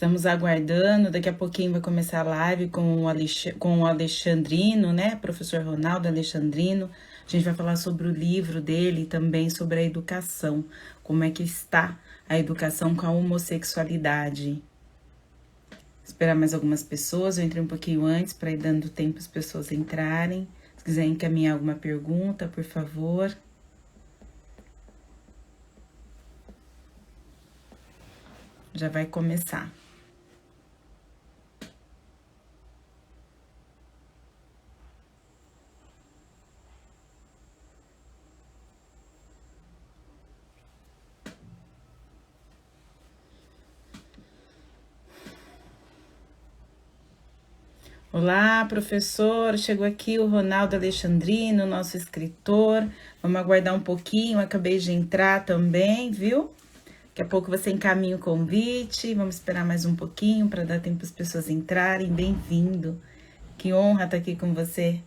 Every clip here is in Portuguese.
Estamos aguardando, daqui a pouquinho vai começar a live com o Alexandrino, né? Professor Ronaldo Alexandrino. A gente vai falar sobre o livro dele e também sobre a educação. Como é que está a educação com a homossexualidade. Esperar mais algumas pessoas, eu entrei um pouquinho antes para ir dando tempo as pessoas entrarem. Se quiser encaminhar alguma pergunta, por favor. Já vai começar. Olá, professor. Chegou aqui o Ronaldo Alexandrino, nosso escritor. Vamos aguardar um pouquinho. Acabei de entrar também, viu? Daqui a pouco você encaminha o convite. Vamos esperar mais um pouquinho para dar tempo para as pessoas entrarem. Bem-vindo. Que honra estar aqui com você.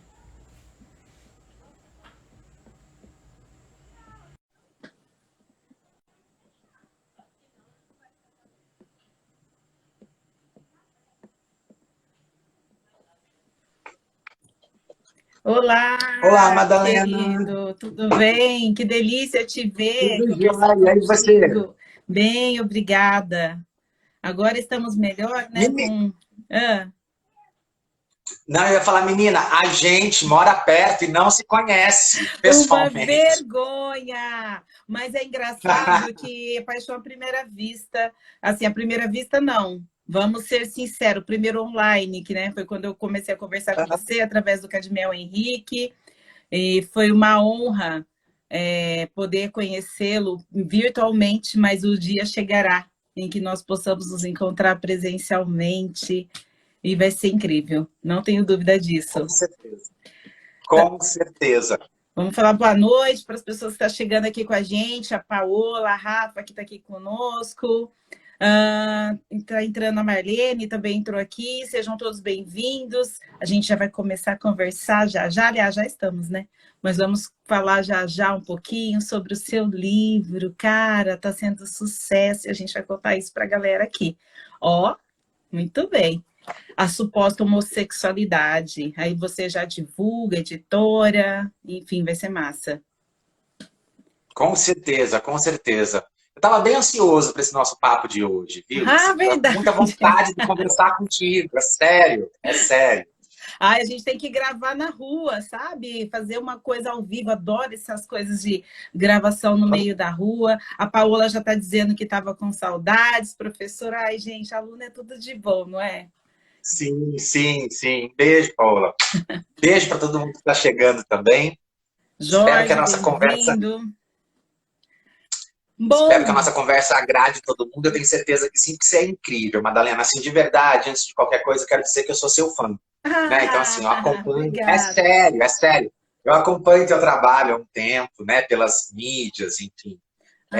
Olá, Olá, Madalena. querido. Tudo bem? Que delícia te ver, Tudo conversar jóia? E aí você? contigo. Bem, obrigada. Agora estamos melhor, né? Meni- Ah. Não, eu ia falar, menina, a gente mora perto e não se conhece Uma pessoalmente. vergonha! Mas é engraçado que é paixão à primeira vista. Assim, à primeira vista, não. Vamos ser sinceros, primeiro online, que né, foi quando eu comecei a conversar com você através do Cadmel Henrique, e foi uma honra poder conhecê-lo virtualmente, mas o dia chegará em que nós possamos nos encontrar presencialmente e vai ser incrível, não tenho dúvida Com disso. certeza. Com certeza. Vamos falar boa noite para as pessoas que estão chegando aqui com a gente, a Paola, a Rafa, que está aqui conosco. Está entrando a Marlene, também entrou aqui. Sejam todos bem-vindos. A gente já vai começar a conversar já já. Aliás, já estamos, né? Mas vamos falar já já um pouquinho sobre o seu livro. Cara, está sendo sucesso e a gente vai contar isso para a galera aqui. Ó, muito bem. A suposta homossexualidade. Aí você já divulga, editora, enfim, vai ser massa. Com certeza, com certeza. Eu estava bem ansioso para esse nosso papo de hoje, viu? Ah, Assim, estava com muita verdade. vontade de conversar contigo. É sério, é sério. Ai, a gente tem que gravar na rua, sabe? Fazer uma coisa ao vivo. Adoro essas coisas de gravação no meio da rua. A Paola já está dizendo que estava com saudades, professora. Ai, gente, aluno é tudo de bom, não é? Sim, sim, sim. Beijo, Paula. Beijo para todo mundo que está chegando também. Espero que a Jorge, nossa conversa bem-vindo. Espero que a Bom, nossa conversa agrade todo mundo. Eu tenho certeza que sim, que você é incrível, Madalena. Assim, de verdade, antes de qualquer coisa, eu quero dizer que eu sou seu fã. Né? Então, assim, eu acompanho. É obrigada. sério, é sério. Eu acompanho teu trabalho há um tempo, né? Pelas mídias, enfim. Ah,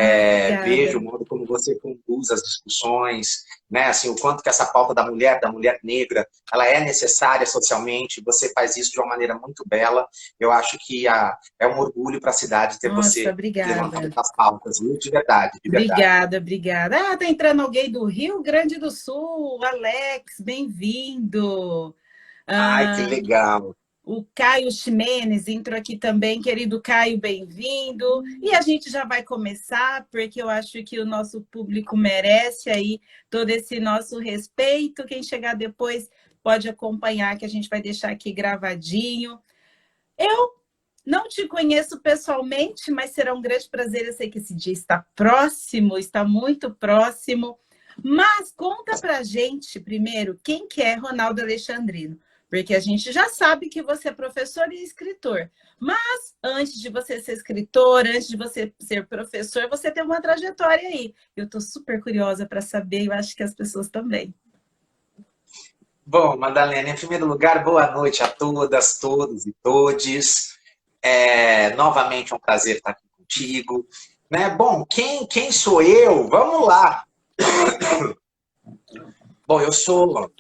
Vejo obrigada. o modo como você conduz as discussões, né? Assim, o quanto que essa pauta da mulher negra, ela é necessária socialmente. Você faz isso de uma maneira muito bela. Eu acho que é um orgulho para a cidade ter Nossa, você levantado obrigada. essas pautas, viu? De verdade, de verdade. Obrigada, obrigada. Ah, tá entrando alguém do Rio Grande do Sul. Alex, bem-vindo. Ai, que Ah, legal. o Caio Ximenes entrou aqui também, querido Caio, bem-vindo. E a gente já vai começar, porque eu acho que o nosso público merece aí todo esse nosso respeito. Quem chegar depois pode acompanhar, que a gente vai deixar aqui gravadinho. Eu não te conheço pessoalmente, mas será um grande prazer. Eu sei que esse dia está próximo, está muito próximo. Mas conta pra gente primeiro quem que é Ronaldo Alexandrino, porque a gente já sabe que você é professor e escritor. Mas antes de você ser escritor, antes de você ser professor, você tem uma trajetória aí. Eu estou super curiosa para saber, e eu acho que as pessoas também. Bom, Madalena, em primeiro lugar, boa noite a todas, todos e todes. Novamente é um prazer estar aqui contigo. Né? Bom, quem sou eu? Vamos lá. Bom, eu sou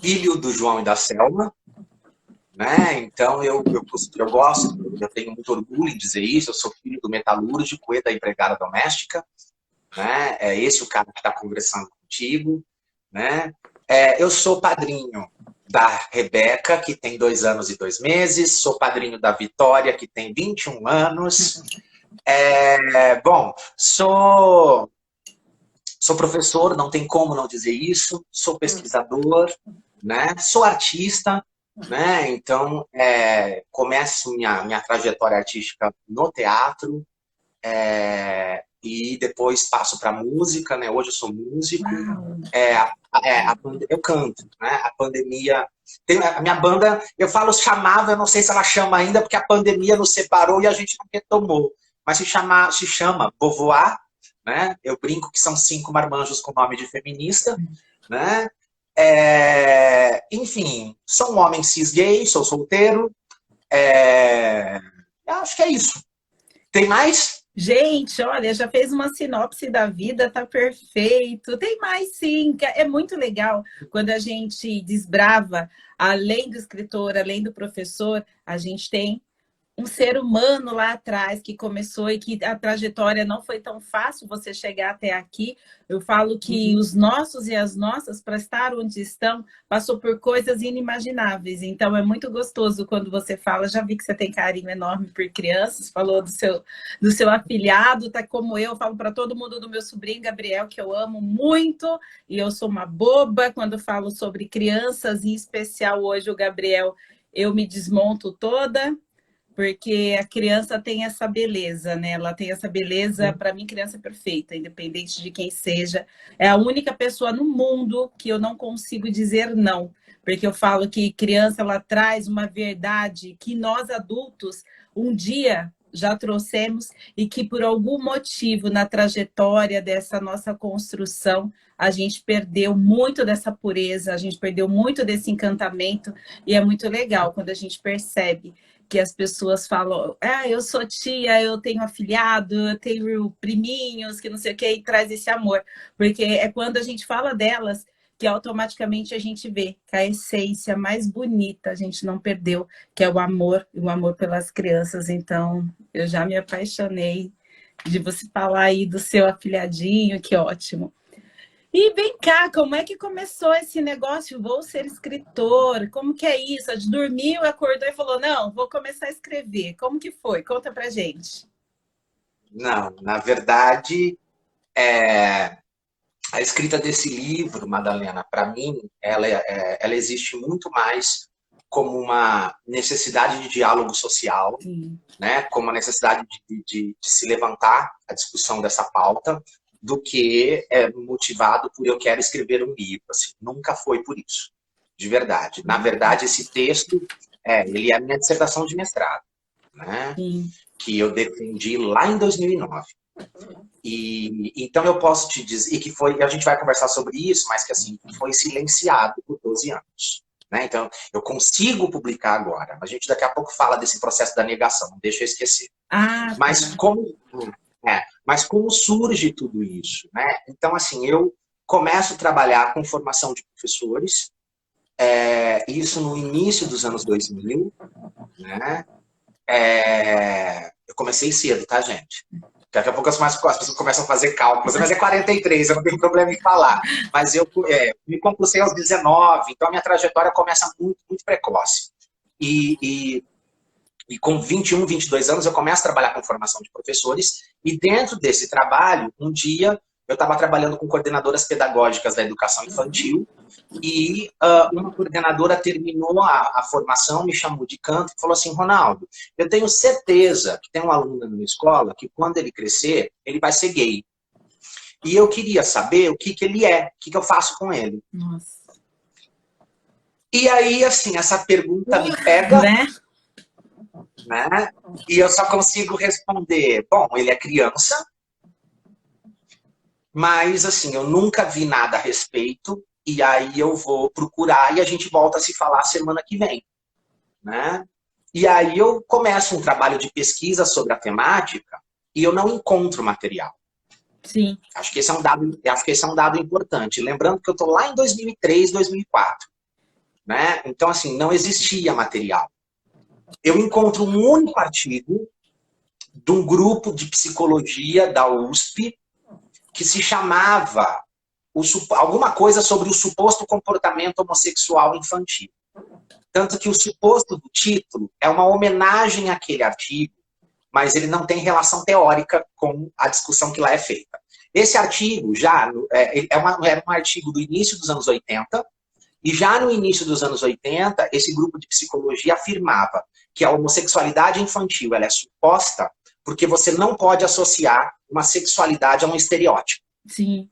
filho do João e da Selma, né? Então eu gosto, eu tenho muito orgulho em dizer isso. Eu sou filho do metalúrgico e da empregada doméstica. né? É esse o cara que está conversando contigo, né? Eu sou padrinho da Rebeca, que tem 2 anos e 2 meses, sou padrinho da Vitória, que tem 21 anos. Bom, sou professor, não tem como não dizer isso, sou pesquisador, né? Sou artista, né? Então, começo minha trajetória artística no teatro, e depois passo para música, né? Hoje eu sou músico, eu canto, né? A pandemia... a minha banda, eu falo chamava, eu não sei se ela chama ainda, porque a pandemia nos separou e a gente não retomou. Mas se chama Beauvoir, né? Eu brinco que são 5 marmanjos com nome de feminista, né? Enfim, sou um homem cis gay, sou solteiro. Eu acho que é isso. Tem mais? Gente, olha, já fez uma sinopse da vida, tá perfeito. Tem mais, sim. É muito legal quando a gente desbrava, além do escritor, além do professor, a gente tem um ser humano lá atrás que começou e que a trajetória não foi tão fácil você chegar até aqui. Eu falo que os nossos e as nossas, para estar onde estão, passou por coisas inimagináveis. Então, é muito gostoso quando você fala, já vi que você tem carinho enorme por crianças, falou do seu afilhado, tá como eu falo para todo mundo do meu sobrinho Gabriel, que eu amo muito, e eu sou uma boba quando falo sobre crianças, em especial hoje o Gabriel, eu me desmonto toda, porque a criança tem essa beleza, né? Ela tem essa beleza, para mim, criança é perfeita, independente de quem seja. É a única pessoa no mundo que eu não consigo dizer não, porque eu falo que criança, ela traz uma verdade que nós adultos, um dia já trouxemos e que por algum motivo na trajetória dessa nossa construção, a gente perdeu muito dessa pureza, a gente perdeu muito desse encantamento, e é muito legal quando a gente percebe que as pessoas falam, eu sou tia, eu tenho afilhado, eu tenho priminhos, que não sei o que, e traz esse amor. Porque é quando a gente fala delas que automaticamente a gente vê que a essência mais bonita a gente não perdeu, que é o amor pelas crianças. Então, eu já me apaixonei de você falar aí do seu afilhadinho, que ótimo. E vem cá, como é que começou esse negócio? Vou ser escritor. Como que é isso? Dormiu, acordou e falou, não, vou começar a escrever. Como que foi? Conta pra gente. Não, na verdade, a escrita desse livro, Madalena, para mim, ela existe muito mais como uma necessidade de diálogo social, né? Como uma necessidade de se levantar a discussão dessa pauta, do que motivado por eu quero escrever um livro. Assim, nunca foi por isso, de verdade. Na verdade, esse texto, ele é a minha dissertação de mestrado, né? Que eu defendi lá em 2009. Então eu posso te dizer, e que foi, a gente vai conversar sobre isso, mas que assim, foi silenciado por 12 anos. Né? Então, eu consigo publicar agora, mas a gente daqui a pouco fala desse processo da negação, não deixa eu esquecer. Mas como surge tudo isso? Né? Então, assim, eu começo a trabalhar com formação de professores, isso no início dos anos 2000, né? Eu comecei cedo, tá, gente? Daqui a pouco as pessoas começam a fazer cálculos, mas é 43, eu não tenho problema em falar. Mas eu me concursei aos 19, então a minha trajetória começa muito, muito precoce. E com 21, 22 anos eu começo a trabalhar com formação de professores, e dentro desse trabalho, um dia eu estava trabalhando com coordenadoras pedagógicas da educação infantil, e uma coordenadora terminou a formação, me chamou de canto e falou assim, Ronaldo, eu tenho certeza que tem um aluno na minha escola que quando ele crescer, ele vai ser gay. E eu queria saber o que ele é, o que eu faço com ele. Nossa. E aí, assim, essa pergunta me pega, né? E eu só consigo responder, bom, ele é criança, mas, assim, eu nunca vi nada a respeito, e aí eu vou procurar e a gente volta a se falar semana que vem, né? E aí eu começo um trabalho de pesquisa sobre a temática e eu não encontro material. Sim. Acho que esse é um dado importante. Lembrando que eu estou lá em 2003, 2004, né? Então, assim, não existia material. Eu encontro um único artigo de um grupo de psicologia da USP, que se chamava alguma coisa sobre o suposto comportamento homossexual infantil. Tanto que o suposto do título é uma homenagem àquele artigo, mas ele não tem relação teórica com a discussão que lá é feita. Esse artigo era um artigo do início dos anos 80, e já no início dos anos 80, esse grupo de psicologia afirmava que a homossexualidade infantil ela é suposta porque você não pode associar uma sexualidade a um estereótipo. Sim.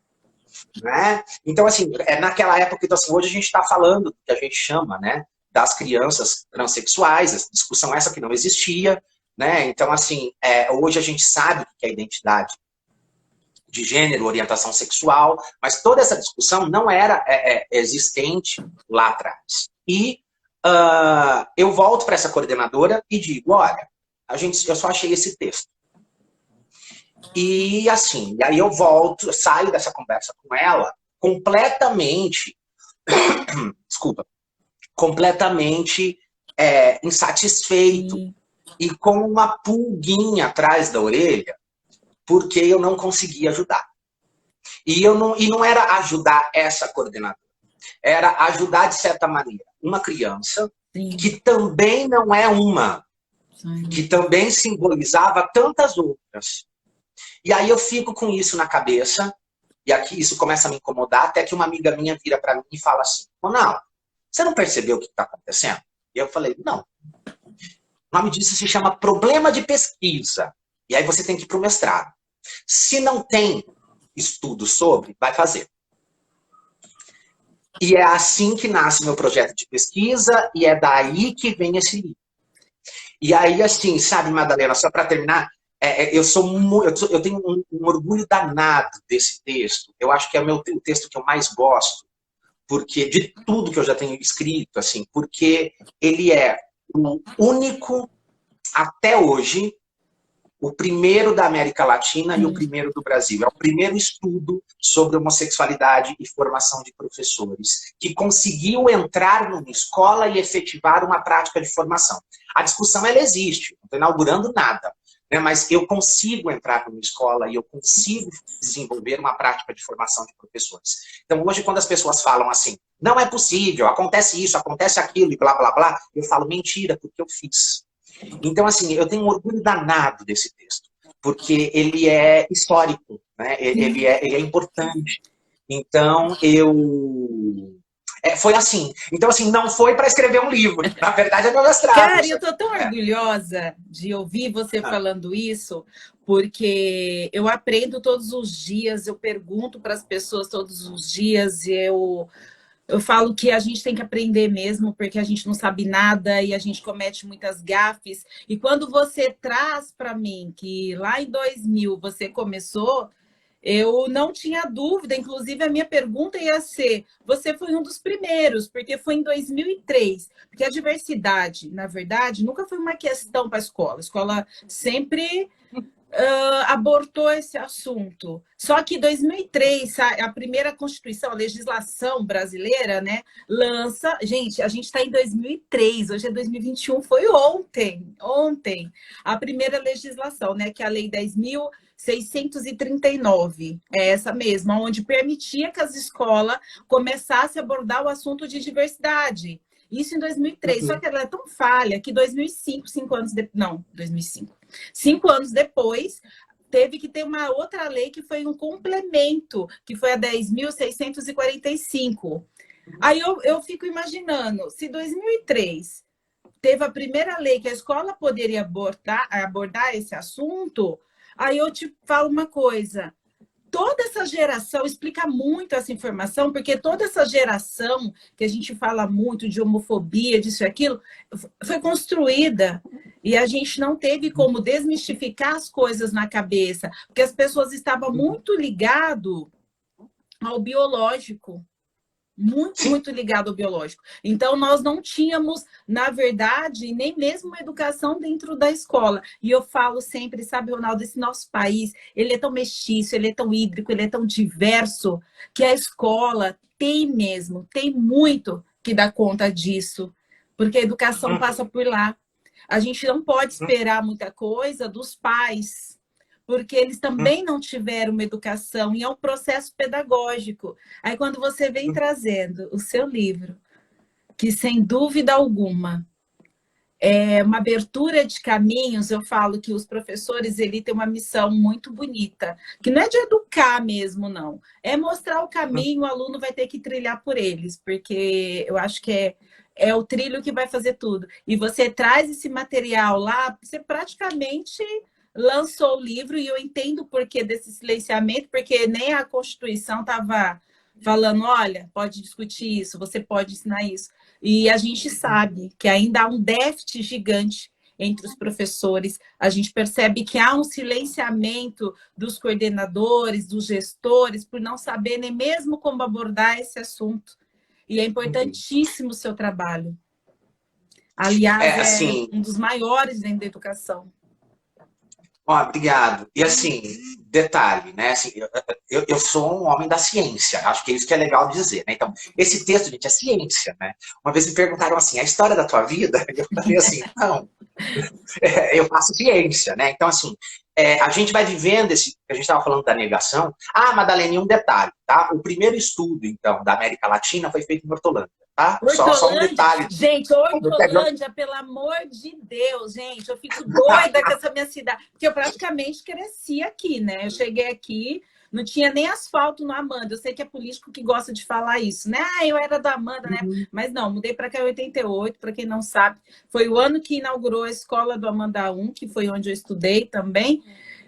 Né? Então, assim, naquela época, então, assim, hoje a gente está falando do que a gente chama, né, das crianças transexuais, essa discussão essa que não existia, né? Então, assim, hoje a gente sabe o que é identidade de gênero, orientação sexual, mas toda essa discussão não era existente lá atrás. E eu volto para essa coordenadora e digo, olha, eu só achei esse texto. E assim, aí eu volto, saio dessa conversa com ela completamente, desculpa, completamente insatisfeito. Sim. E com uma pulguinha atrás da orelha, porque eu não conseguia ajudar. E não era ajudar essa coordenadora, era ajudar, de certa maneira, uma criança Sim. que também não é uma, Sim. que também simbolizava tantas outras. E aí eu fico com isso na cabeça, e aqui isso começa a me incomodar, até que uma amiga minha vira para mim e fala assim, Ronaldo, você não percebeu o que está acontecendo? E eu falei, não. O nome disso se chama problema de pesquisa. E aí você tem que ir para o mestrado. Se não tem estudo sobre, vai fazer. E é assim que nasce meu projeto de pesquisa, e é daí que vem esse livro. E aí, assim, sabe, Madalena, só para terminar, eu tenho um orgulho danado desse texto. Eu acho que é o texto que eu mais gosto, porque de tudo que eu já tenho escrito, assim, porque ele é o único, até hoje, o primeiro da América Latina e o primeiro do Brasil. É o primeiro estudo sobre homossexualidade e formação de professores, que conseguiu entrar numa escola e efetivar uma prática de formação. A discussão, ela existe, não estou inaugurando nada, né? Mas eu consigo entrar numa escola e eu consigo desenvolver uma prática de formação de professores. Então, hoje, quando as pessoas falam assim, não é possível, acontece isso, acontece aquilo e blá, blá, blá, eu falo, mentira, porque eu fiz. Então, assim, eu tenho um orgulho danado desse texto, porque ele é histórico, né? Ele é importante. Então, foi assim. Então, assim, não foi para escrever um livro. Na verdade, é meu mestrado. Cara, eu tô tão orgulhosa de ouvir você falando isso, porque eu aprendo todos os dias, eu pergunto para as pessoas todos os dias, eu falo que a gente tem que aprender mesmo, porque a gente não sabe nada e a gente comete muitas gafes. E quando você traz para mim que lá em 2000 você começou, eu não tinha dúvida. Inclusive, a minha pergunta ia ser, você foi um dos primeiros, porque foi em 2003. Porque a diversidade, na verdade, nunca foi uma questão para a escola. A escola sempre abortou esse assunto. Só que em 2003, a primeira Constituição, a legislação brasileira, né, lança... Gente, a gente está em 2003, hoje é 2021, foi ontem, a primeira legislação, né, que é a Lei 10.639, é essa mesma, onde permitia que as escolas começassem a abordar o assunto de diversidade. Isso em 2003, só que ela é tão falha que 2005, 5 anos depois... Não, 2005. 5 anos depois, teve que ter uma outra lei que foi um complemento, que foi a 10.645. Aí eu fico imaginando, se 2003 teve a primeira lei que a escola poderia abordar esse assunto, aí eu te falo uma coisa, toda essa geração explica muito essa informação, porque toda essa geração que a gente fala muito de homofobia, disso e aquilo, foi construída e a gente não teve como desmistificar as coisas na cabeça, porque as pessoas estavam muito ligadas ao biológico. Muito ligado ao biológico. Então, nós não tínhamos, na verdade, nem mesmo educação dentro da escola. E eu falo sempre, sabe, Ronaldo, esse nosso país, ele é tão mestiço, ele é tão hídrico, ele é tão diverso, que a escola tem muito que dar conta disso. Porque a educação passa por lá. A gente não pode esperar muita coisa dos pais, porque eles também não tiveram uma educação, e é um processo pedagógico. Aí, quando você vem trazendo o seu livro, que sem dúvida alguma é uma abertura de caminhos, eu falo que os professores ele têm uma missão muito bonita, que não é de educar mesmo, não. É mostrar o caminho, o aluno vai ter que trilhar por eles, porque eu acho que é o trilho que vai fazer tudo. E você traz esse material lá, você praticamente lançou o livro, e eu entendo o porquê desse silenciamento, porque nem a Constituição estava falando, olha, pode discutir isso, você pode ensinar isso. E a gente sabe que ainda há um déficit gigante entre os professores. A gente percebe que há um silenciamento dos coordenadores, dos gestores, por não saber nem mesmo como abordar esse assunto. E é importantíssimo o seu trabalho. Aliás, assim, um dos maiores dentro da educação. ó, obrigado. E assim, detalhe, né? Assim, eu sou um homem da ciência, acho que é isso que é legal dizer, né? Então, esse texto, gente, é ciência, né? Uma vez me perguntaram assim, a história da tua vida? Eu falei assim, não, eu faço ciência, né? Então, assim, a gente vai vivendo esse. A gente estava falando da negação. Ah, Madalena, um detalhe, tá? O primeiro estudo, então, da América Latina foi feito em Hortolândia, tá? Só um Hortolândia, detalhe. gente, Hortolândia, pelo amor de Deus, gente, eu fico doida com essa minha cidade, porque eu praticamente cresci aqui, né? Eu cheguei aqui, não tinha nem asfalto no Amanda. Eu sei que é político que gosta de falar isso, né? Ah, eu era da Amanda, né? Mas não, mudei para cá em 88, para quem não sabe, foi o ano que inaugurou a escola do Amanda 1, que foi onde eu estudei também.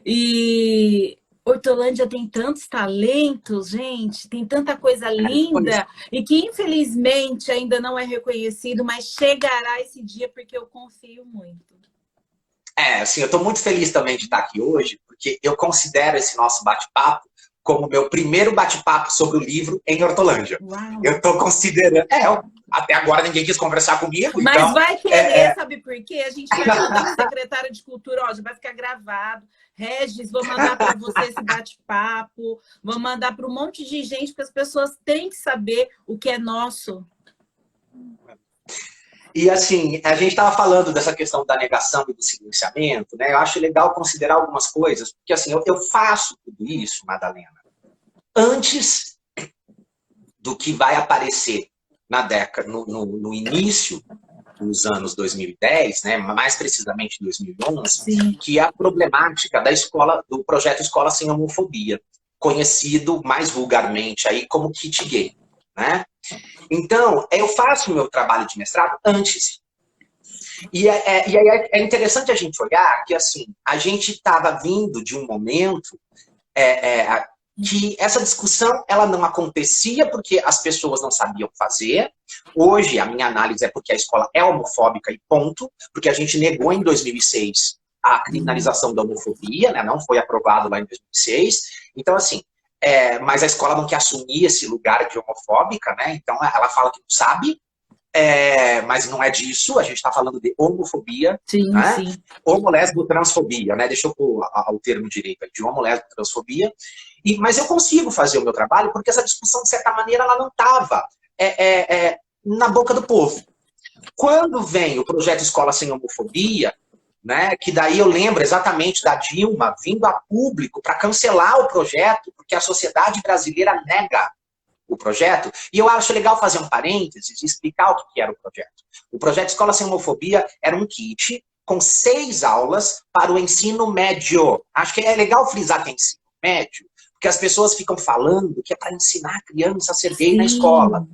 E Hortolândia tem tantos talentos, gente, tem tanta coisa linda, e que infelizmente ainda não é reconhecido, mas chegará esse dia, porque eu confio muito. Assim, eu estou muito feliz também de estar aqui hoje, porque eu considero esse nosso bate-papo como meu primeiro bate-papo sobre o livro em Hortolândia. Uau. Eu estou considerando... até agora ninguém quis conversar comigo, mas então... vai querer, sabe por quê? A gente vai mandar para o secretário de Cultura, ó, já vai ficar gravado. Regis, vou mandar para você esse bate-papo, vou mandar para um monte de gente, porque as pessoas têm que saber o que é nosso. E assim, a gente estava falando dessa questão da negação e do silenciamento, né? Eu acho legal considerar algumas coisas, porque assim, eu faço tudo isso, Madalena, antes do que vai aparecer na década, no início dos anos 2010, né, mais precisamente 2011, Sim. que é a problemática da escola, do projeto Escola Sem Homofobia, conhecido mais vulgarmente aí como kit gay, né? Então, eu faço o meu trabalho de mestrado antes. E aí é interessante a gente olhar que, assim, a gente estava vindo de um momento que essa discussão ela não acontecia porque as pessoas não sabiam fazer. Hoje, a minha análise é porque a escola é homofóbica e ponto, porque a gente negou em 2006 a criminalização da homofobia, né? Não foi aprovado lá em 2006. Então, assim, mas a escola não quer assumir esse lugar de homofóbica, né? Então, ela fala que não sabe, mas não é disso, a gente está falando de homofobia, Sim, né? sim. Homo-lesbo-transfobia, né? Deixa eu pôr o termo direito aí, de homo-lesbo-transfobia. Mas eu consigo fazer o meu trabalho porque essa discussão, de certa maneira, ela não estava na boca do povo. Quando vem o projeto Escola Sem Homofobia, né, que daí eu lembro exatamente da Dilma vindo a público para cancelar o projeto, porque a sociedade brasileira nega o projeto, e eu acho legal fazer um parênteses e explicar o que era o projeto. O projeto Escola Sem Homofobia era um kit com 6 aulas para o ensino médio. Acho que é legal frisar que é ensino médio, porque as pessoas ficam falando que é para ensinar a criança a ser gay na escola.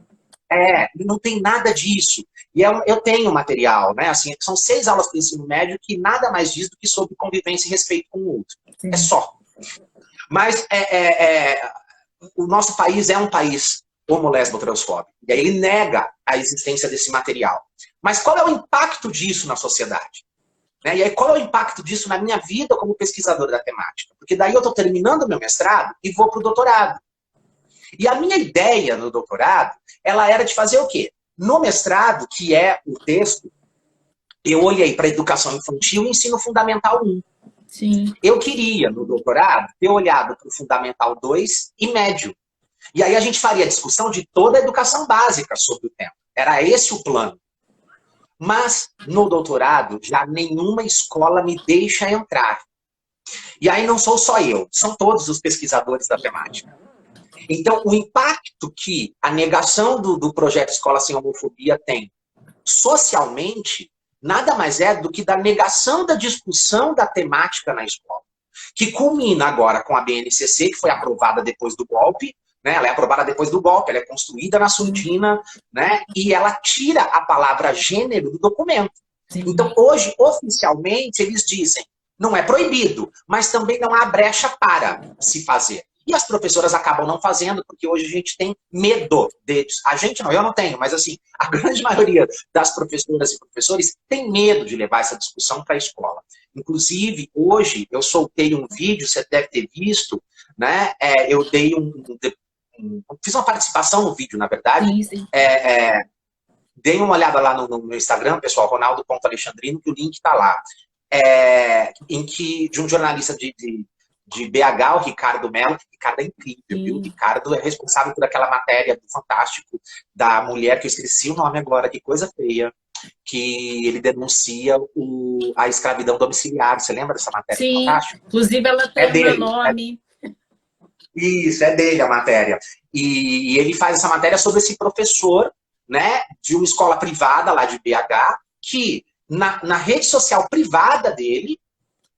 Não tem nada disso. E eu tenho material, né? Assim, são 6 aulas para o ensino médio que nada mais diz do que sobre convivência e respeito com o outro. Sim. É só. Mas o nosso país é um país homo-lesbo-transfóbico. E aí ele nega a existência desse material. Mas qual é o impacto disso na sociedade? Né? E aí qual é o impacto disso na minha vida como pesquisador da temática? Porque daí eu estou terminando o meu mestrado e vou para o doutorado. E a minha ideia no doutorado, ela era de fazer o quê? No mestrado, que é o texto, eu olhei para educação infantil e ensino fundamental 1. Sim. Eu queria, no doutorado, ter olhado para o Fundamental 2 e médio. E aí a gente faria a discussão de toda a educação básica sobre o tema. Era esse o plano. Mas, no doutorado, já nenhuma escola me deixa entrar. E aí não sou só eu, são todos os pesquisadores da temática. Então, o impacto que a negação do projeto Escola Sem Homofobia tem socialmente, nada mais é do que da negação da discussão da temática na escola, que culmina agora com a BNCC, que foi aprovada depois do golpe, né? Ela é aprovada depois do golpe, ela é construída na surdina, né? E ela tira a palavra gênero do documento. Sim. Então, hoje, oficialmente, eles dizem, não é proibido, mas também não há brecha para se fazer. E as professoras acabam não fazendo, porque hoje a gente tem medo deles. A gente não, eu não tenho, mas assim, a grande maioria das professoras e professores tem medo de levar essa discussão para a escola. Inclusive, hoje, eu soltei um vídeo, você deve ter visto, né? Eu dei fiz uma participação no vídeo, na verdade. Sim, sim. Deem uma olhada lá no meu Instagram, pessoal, ronaldo.alexandrino, que o link está lá. De um jornalista de BH, o Ricardo Mello. Ricardo é incrível, viu? O Ricardo é responsável por aquela matéria do Fantástico da mulher, que eu esqueci o nome agora, que coisa feia, que ele denuncia a escravidão domiciliar. Você lembra dessa matéria? Sim, Fantástico? inclusive ela tem o meu nome. Isso, é dele a matéria. E ele faz essa matéria sobre esse professor, né, de uma escola privada lá de BH, que na rede social privada dele,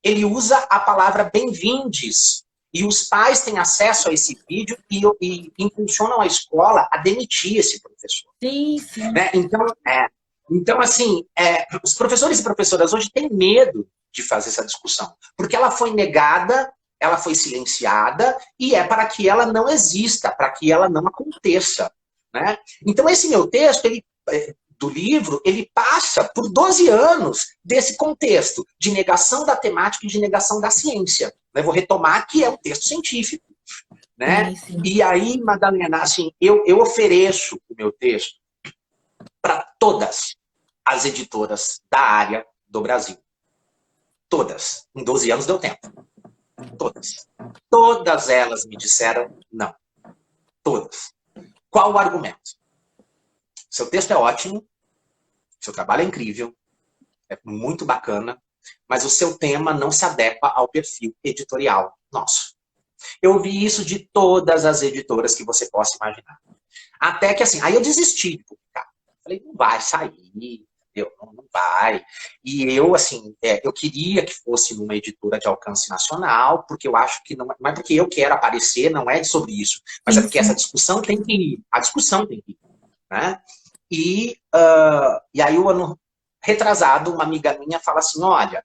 ele usa a palavra bem-vindes. E os pais têm acesso a esse vídeo e impulsionam a escola a demitir esse professor. Sim, sim. Né? Então, assim, os professores e professoras hoje têm medo de fazer essa discussão, porque ela foi negada, ela foi silenciada, e é para que ela não exista, para que ela não aconteça. Né? Então, esse meu texto, do livro, ele passa por 12 anos desse contexto de negação da temática e de negação da ciência. Eu vou retomar que é um texto científico. Né? Sim. E aí, Madalena, assim, eu ofereço o meu texto para todas as editoras da área do Brasil. Todas. Em 12 anos deu tempo. Todas. Todas elas me disseram não. Todas. Qual o argumento? Seu texto é ótimo, seu trabalho é incrível, é muito bacana, mas o seu tema não se adequa ao perfil editorial nosso. Eu ouvi isso de todas as editoras que você possa imaginar. Até que assim, aí eu desisti de publicar. Falei, não vai sair, entendeu? Não vai. E eu, assim, eu queria que fosse numa editora de alcance nacional, porque eu acho que não é porque eu quero aparecer, não é sobre isso, mas é porque essa discussão tem que ir. A discussão tem que ir. Né? E aí, o ano retrasado, uma amiga minha fala assim, olha,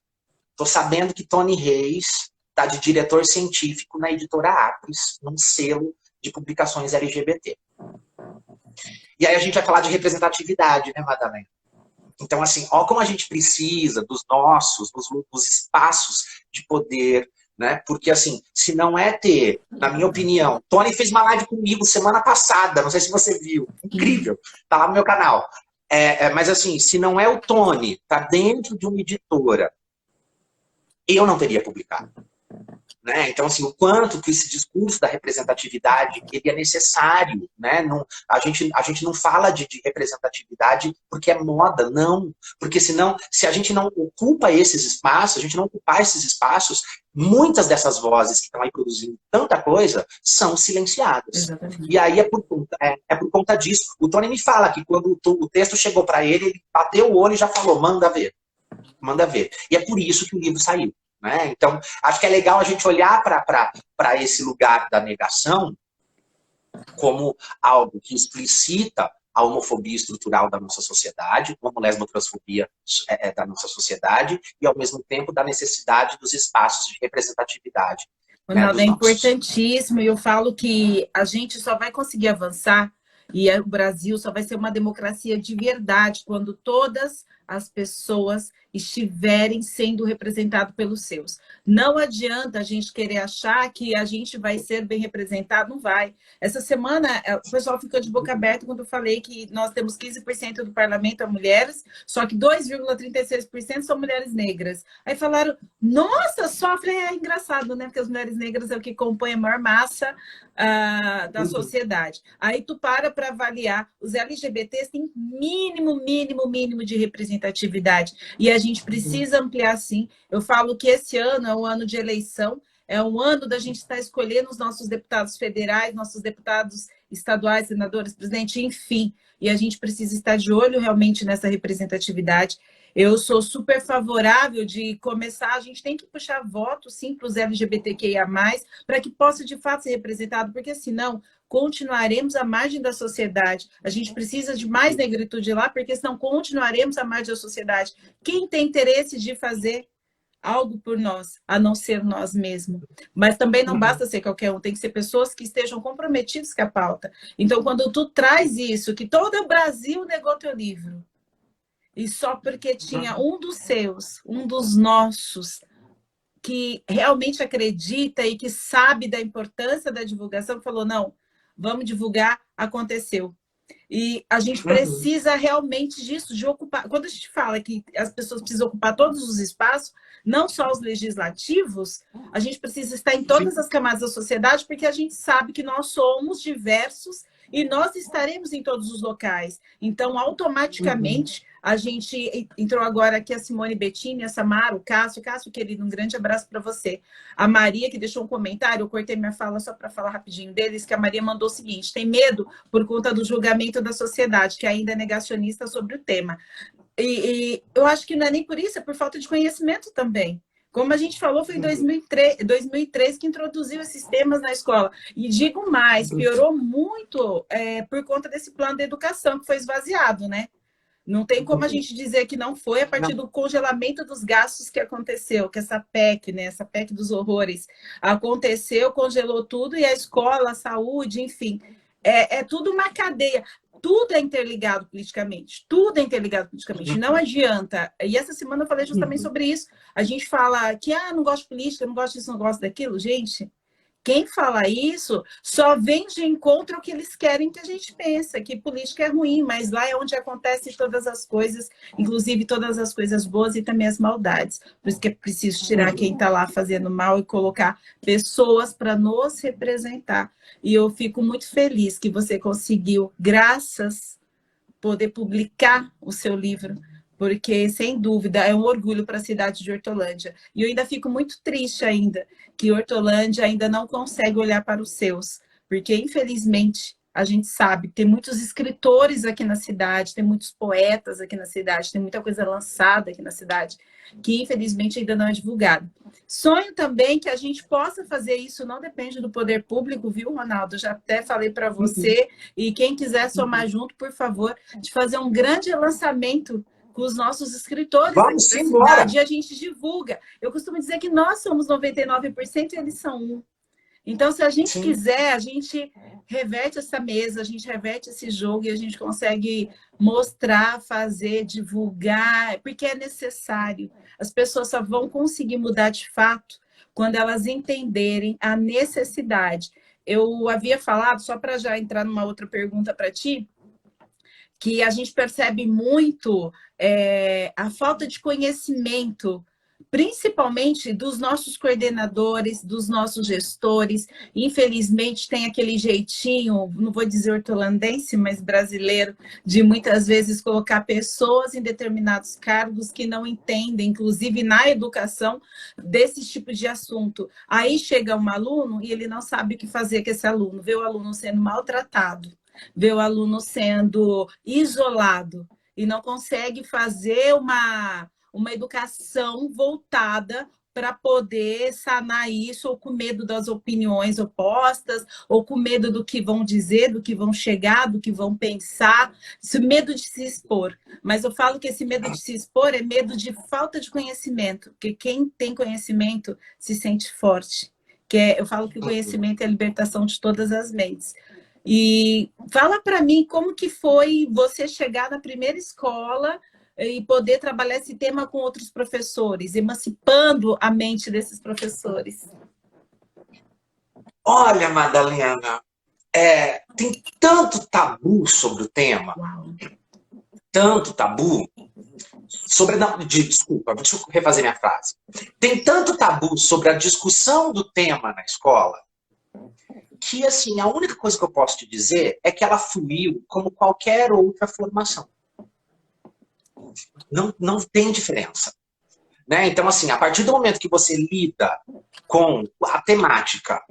tô sabendo que Tony Reis está de diretor científico na editora Acres, num selo de publicações LGBT. E aí a gente vai falar de representatividade, né, Madalena? Então, assim, ó como a gente precisa dos dos espaços de poder, né? Porque, assim, se não é ter, na minha opinião, Tony fez uma live comigo semana passada, não sei se você viu, incrível, tá lá no meu canal. Mas, assim, se não é o Tony, tá dentro de uma editora, eu não teria publicado. Né? Então, assim, o quanto que esse discurso da representatividade ele é necessário. Né? A gente não fala de representatividade porque é moda, não. Porque senão, se a gente não ocupa esses espaços, a gente não ocupar esses espaços, muitas dessas vozes que estão aí produzindo tanta coisa são silenciadas. Exatamente. E aí é por conta disso. O Tony me fala que quando o texto chegou para ele bateu o olho e já falou, manda ver. Manda ver. E é por isso que o livro saiu. Né? Então, acho que é legal a gente olhar para esse lugar da negação como algo que explicita a homofobia estrutural da nossa sociedade, como lesbotransfobia da nossa sociedade, e ao mesmo tempo da necessidade dos espaços de representatividade. Ronaldo, é importantíssimo, e eu falo que a gente só vai conseguir avançar e o Brasil só vai ser uma democracia de verdade quando todas as pessoas estiverem sendo representadas pelos seus. Não adianta a gente querer achar que a gente vai ser bem representado, não vai. Essa semana, o pessoal ficou de boca aberta quando eu falei que nós temos 15% do parlamento a mulheres, só que 2,36% são mulheres negras. Aí falaram, nossa, sofre, é engraçado, né? Porque as mulheres negras é o que compõe a maior massa da sociedade. Aí tu para avaliar, os LGBTs têm mínimo de representatividade representatividade. E a gente precisa ampliar, sim. Eu falo que esse ano é um ano de eleição, é um ano da gente estar escolhendo os nossos deputados federais, nossos deputados estaduais, senadores, presidente, enfim. E a gente precisa estar de olho realmente nessa representatividade. Eu sou super favorável de começar, a gente tem que puxar voto, sim, para os LGBTQIA+, para que possa, de fato, ser representado, porque senão continuaremos à margem da sociedade. A gente precisa de mais negritude lá, porque senão continuaremos à margem da sociedade. Quem tem interesse de fazer algo por nós, a não ser nós mesmos? Mas também não basta ser qualquer um, tem que ser pessoas que estejam comprometidas com a pauta. Então, quando tu traz isso, que todo o Brasil negou teu livro, e só porque tinha um dos seus, um dos nossos, que realmente acredita e que sabe da importância da divulgação, falou, não, vamos divulgar, aconteceu. E a gente precisa realmente disso, de ocupar. Quando a gente fala que as pessoas precisam ocupar todos os espaços, não só os legislativos, a gente precisa estar em todas as camadas da sociedade, porque a gente sabe que nós somos diversos e nós estaremos em todos os locais. Então, automaticamente, a gente entrou agora aqui a Simone Bettini, a Samara, o Cássio. Cássio, querido, um grande abraço para você. A Maria, que deixou um comentário, eu cortei minha fala só para falar rapidinho deles, que a Maria mandou o seguinte: tem medo por conta do julgamento da sociedade, que ainda é negacionista sobre o tema. E eu acho que não é nem por isso, é por falta de conhecimento também. Como a gente falou, foi em 2003 que introduziu esses temas na escola. E digo mais, piorou muito por conta desse plano de educação que foi esvaziado, né? Não tem como a gente dizer que não foi a partir do congelamento dos gastos que aconteceu, que essa PEC, né, essa PEC dos horrores, aconteceu, congelou tudo, e a escola, a saúde, enfim, é tudo uma cadeia. Tudo é interligado politicamente, tudo é interligado politicamente, não adianta. E essa semana eu falei justamente sobre isso. A gente fala que, não gosto de política, não gosto disso, não gosto daquilo. Gente, quem fala isso só vem de encontro ao que eles querem que a gente pense, que política é ruim, mas lá é onde acontecem todas as coisas, inclusive todas as coisas boas e também as maldades. Por isso que é preciso tirar quem está lá fazendo mal e colocar pessoas para nos representar. E eu fico muito feliz que você conseguiu, graças poder publicar o seu livro, porque, sem dúvida, é um orgulho para a cidade de Hortolândia. E eu ainda fico muito triste ainda, que Hortolândia ainda não consegue olhar para os seus, porque, infelizmente, a gente sabe, tem muitos escritores aqui na cidade, tem muitos poetas aqui na cidade, tem muita coisa lançada aqui na cidade, que, infelizmente, ainda não é divulgada. Sonho também que a gente possa fazer isso, não depende do poder público, viu, Ronaldo? Já até falei para você, e quem quiser somar junto, por favor, de fazer um grande lançamento com os nossos escritores Vamos aqui da embora. cidade, e a gente divulga. Eu costumo dizer que nós somos 99% e eles são 1%. Então, se a gente quiser, a gente reverte essa mesa, a gente reverte esse jogo e a gente consegue mostrar, fazer, divulgar, porque é necessário. As pessoas só vão conseguir mudar de fato quando elas entenderem a necessidade. Eu havia falado, só para já entrar numa outra pergunta para ti, que a gente percebe muito a falta de conhecimento, principalmente dos nossos coordenadores, dos nossos gestores. Infelizmente, tem aquele jeitinho, não vou dizer hortolandense, mas brasileiro, de muitas vezes colocar pessoas em determinados cargos que não entendem, inclusive na educação, desse tipo de assunto. Aí chega um aluno e ele não sabe o que fazer com esse aluno, vê o aluno sendo maltratado, vê o aluno sendo isolado e não consegue fazer uma educação voltada para poder sanar isso, ou com medo das opiniões opostas, ou com medo do que vão dizer, do que vão chegar, do que vão pensar, esse medo de se expor. Mas eu falo que esse medo de se expor é medo de falta de conhecimento, porque quem tem conhecimento se sente forte. Eu falo que o conhecimento é a libertação de todas as mentes. E fala para mim como que foi você chegar na primeira escola e poder trabalhar esse tema com outros professores, emancipando a mente desses professores. Olha, Madalena, tem tanto tabu sobre o tema, tanto tabu, desculpa, deixa eu refazer minha frase. Tem tanto tabu sobre a discussão do tema na escola, que, assim, a única coisa que eu posso te dizer é que ela fluiu como qualquer outra formação. não tem diferença. Né? Então, assim, a partir do momento que você lida com a temática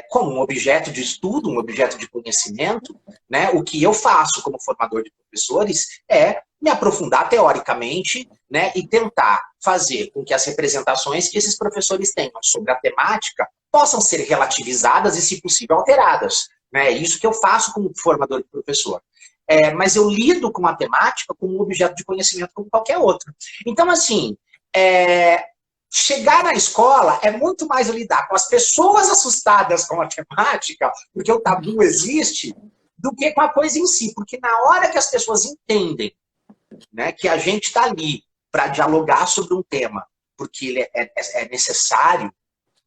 como um objeto de estudo, um objeto de conhecimento, né? O que eu faço como formador de professores é me aprofundar teoricamente, né? E tentar fazer com que as representações que esses professores tenham sobre a temática possam ser relativizadas e, se possível, alteradas. Né? É isso que eu faço como formador de professor. Mas eu lido com a temática como um objeto de conhecimento como qualquer outro. Então, assim, chegar na escola é muito mais lidar com as pessoas assustadas com a temática, porque o tabu existe, do que com a coisa em si. Porque na hora que as pessoas entendem, né, que a gente está ali para dialogar sobre um tema, porque ele é necessário,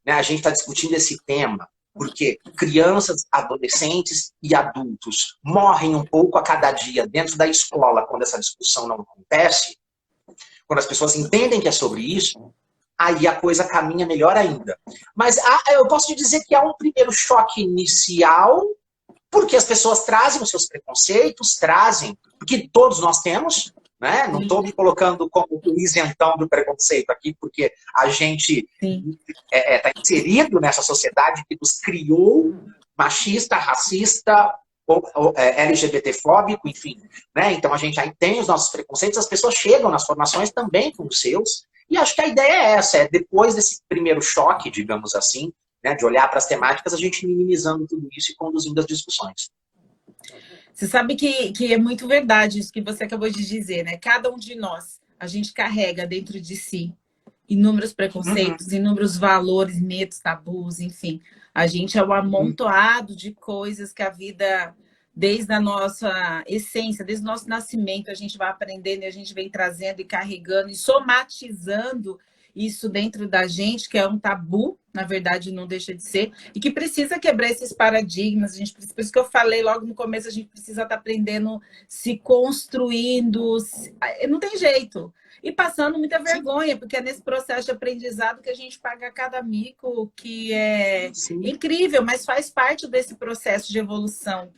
né, a gente está discutindo esse tema, porque crianças, adolescentes e adultos morrem um pouco a cada dia dentro da escola quando essa discussão não acontece, quando as pessoas entendem que é sobre isso, aí a coisa caminha melhor ainda. Mas eu posso te dizer que há um primeiro choque inicial, porque as pessoas trazem os seus preconceitos, porque todos nós temos, né? Não estou me colocando como o isentão do preconceito aqui, porque a gente está inserido nessa sociedade que nos criou machista, racista, LGBTfóbico, enfim. Né? Então a gente aí tem os nossos preconceitos, as pessoas chegam nas formações também com os seus, e acho que a ideia é essa, depois desse primeiro choque, digamos assim, né, de olhar para as temáticas, a gente minimizando tudo isso e conduzindo as discussões. Você sabe que é muito verdade isso que você acabou de dizer, né? Cada um de nós, a gente carrega dentro de si inúmeros preconceitos, inúmeros valores, medos, tabus, enfim. A gente é um amontoado de coisas que a vida, desde a nossa essência, desde o nosso nascimento, a gente vai aprendendo e a gente vem trazendo e carregando e somatizando isso dentro da gente, que é um tabu, na verdade não deixa de ser, e que precisa quebrar esses paradigmas. A gente precisa, por isso que eu falei logo no começo, a gente precisa estar aprendendo, se construindo, não tem jeito. E passando muita vergonha, porque é nesse processo de aprendizado que a gente paga cada mico, que é incrível, mas faz parte desse processo de evolução.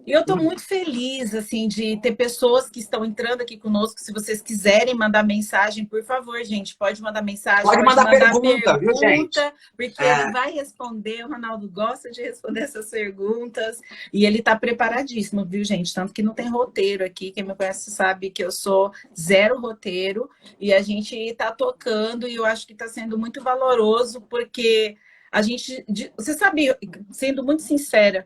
E eu estou muito feliz, assim, de ter pessoas que estão entrando aqui conosco. Se vocês quiserem mandar mensagem, por favor, gente, pode mandar mensagem. Pode mandar pergunta, viu, gente? Porque ele vai responder, o Ronaldo gosta de responder essas perguntas. E ele está preparadíssimo, viu, gente? Tanto que não tem roteiro aqui. Quem me conhece sabe que eu sou zero roteiro. E a gente está tocando, e eu acho que está sendo muito valoroso, porque a gente... Você sabe, sendo muito sincera,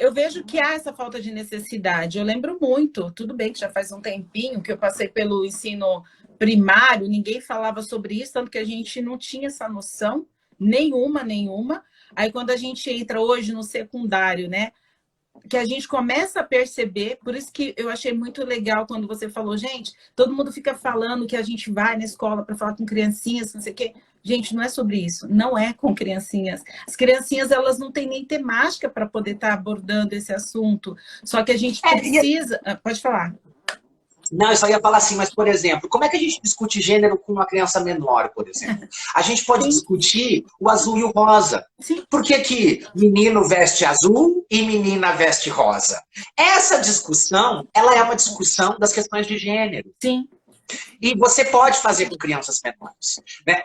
eu vejo que há essa falta de necessidade. Eu lembro muito, tudo bem que já faz um tempinho que eu passei pelo ensino primário, ninguém falava sobre isso, tanto que a gente não tinha essa noção nenhuma. Aí quando a gente entra hoje no secundário, né, que a gente começa a perceber, por isso que eu achei muito legal quando você falou, gente, todo mundo fica falando que a gente vai na escola para falar com criancinhas, não sei o quê. Gente, não é sobre isso, não é com criancinhas. As criancinhas, elas não têm nem temática para poder estar abordando esse assunto, só que a gente precisa... Pode falar. Não, eu só ia falar assim, mas, por exemplo, como é que a gente discute gênero com uma criança menor, por exemplo? A gente pode discutir o azul e o rosa. Por que que menino veste azul e menina veste rosa? Essa discussão, ela é uma discussão das questões de gênero. Sim. E você pode fazer com crianças menores. Né?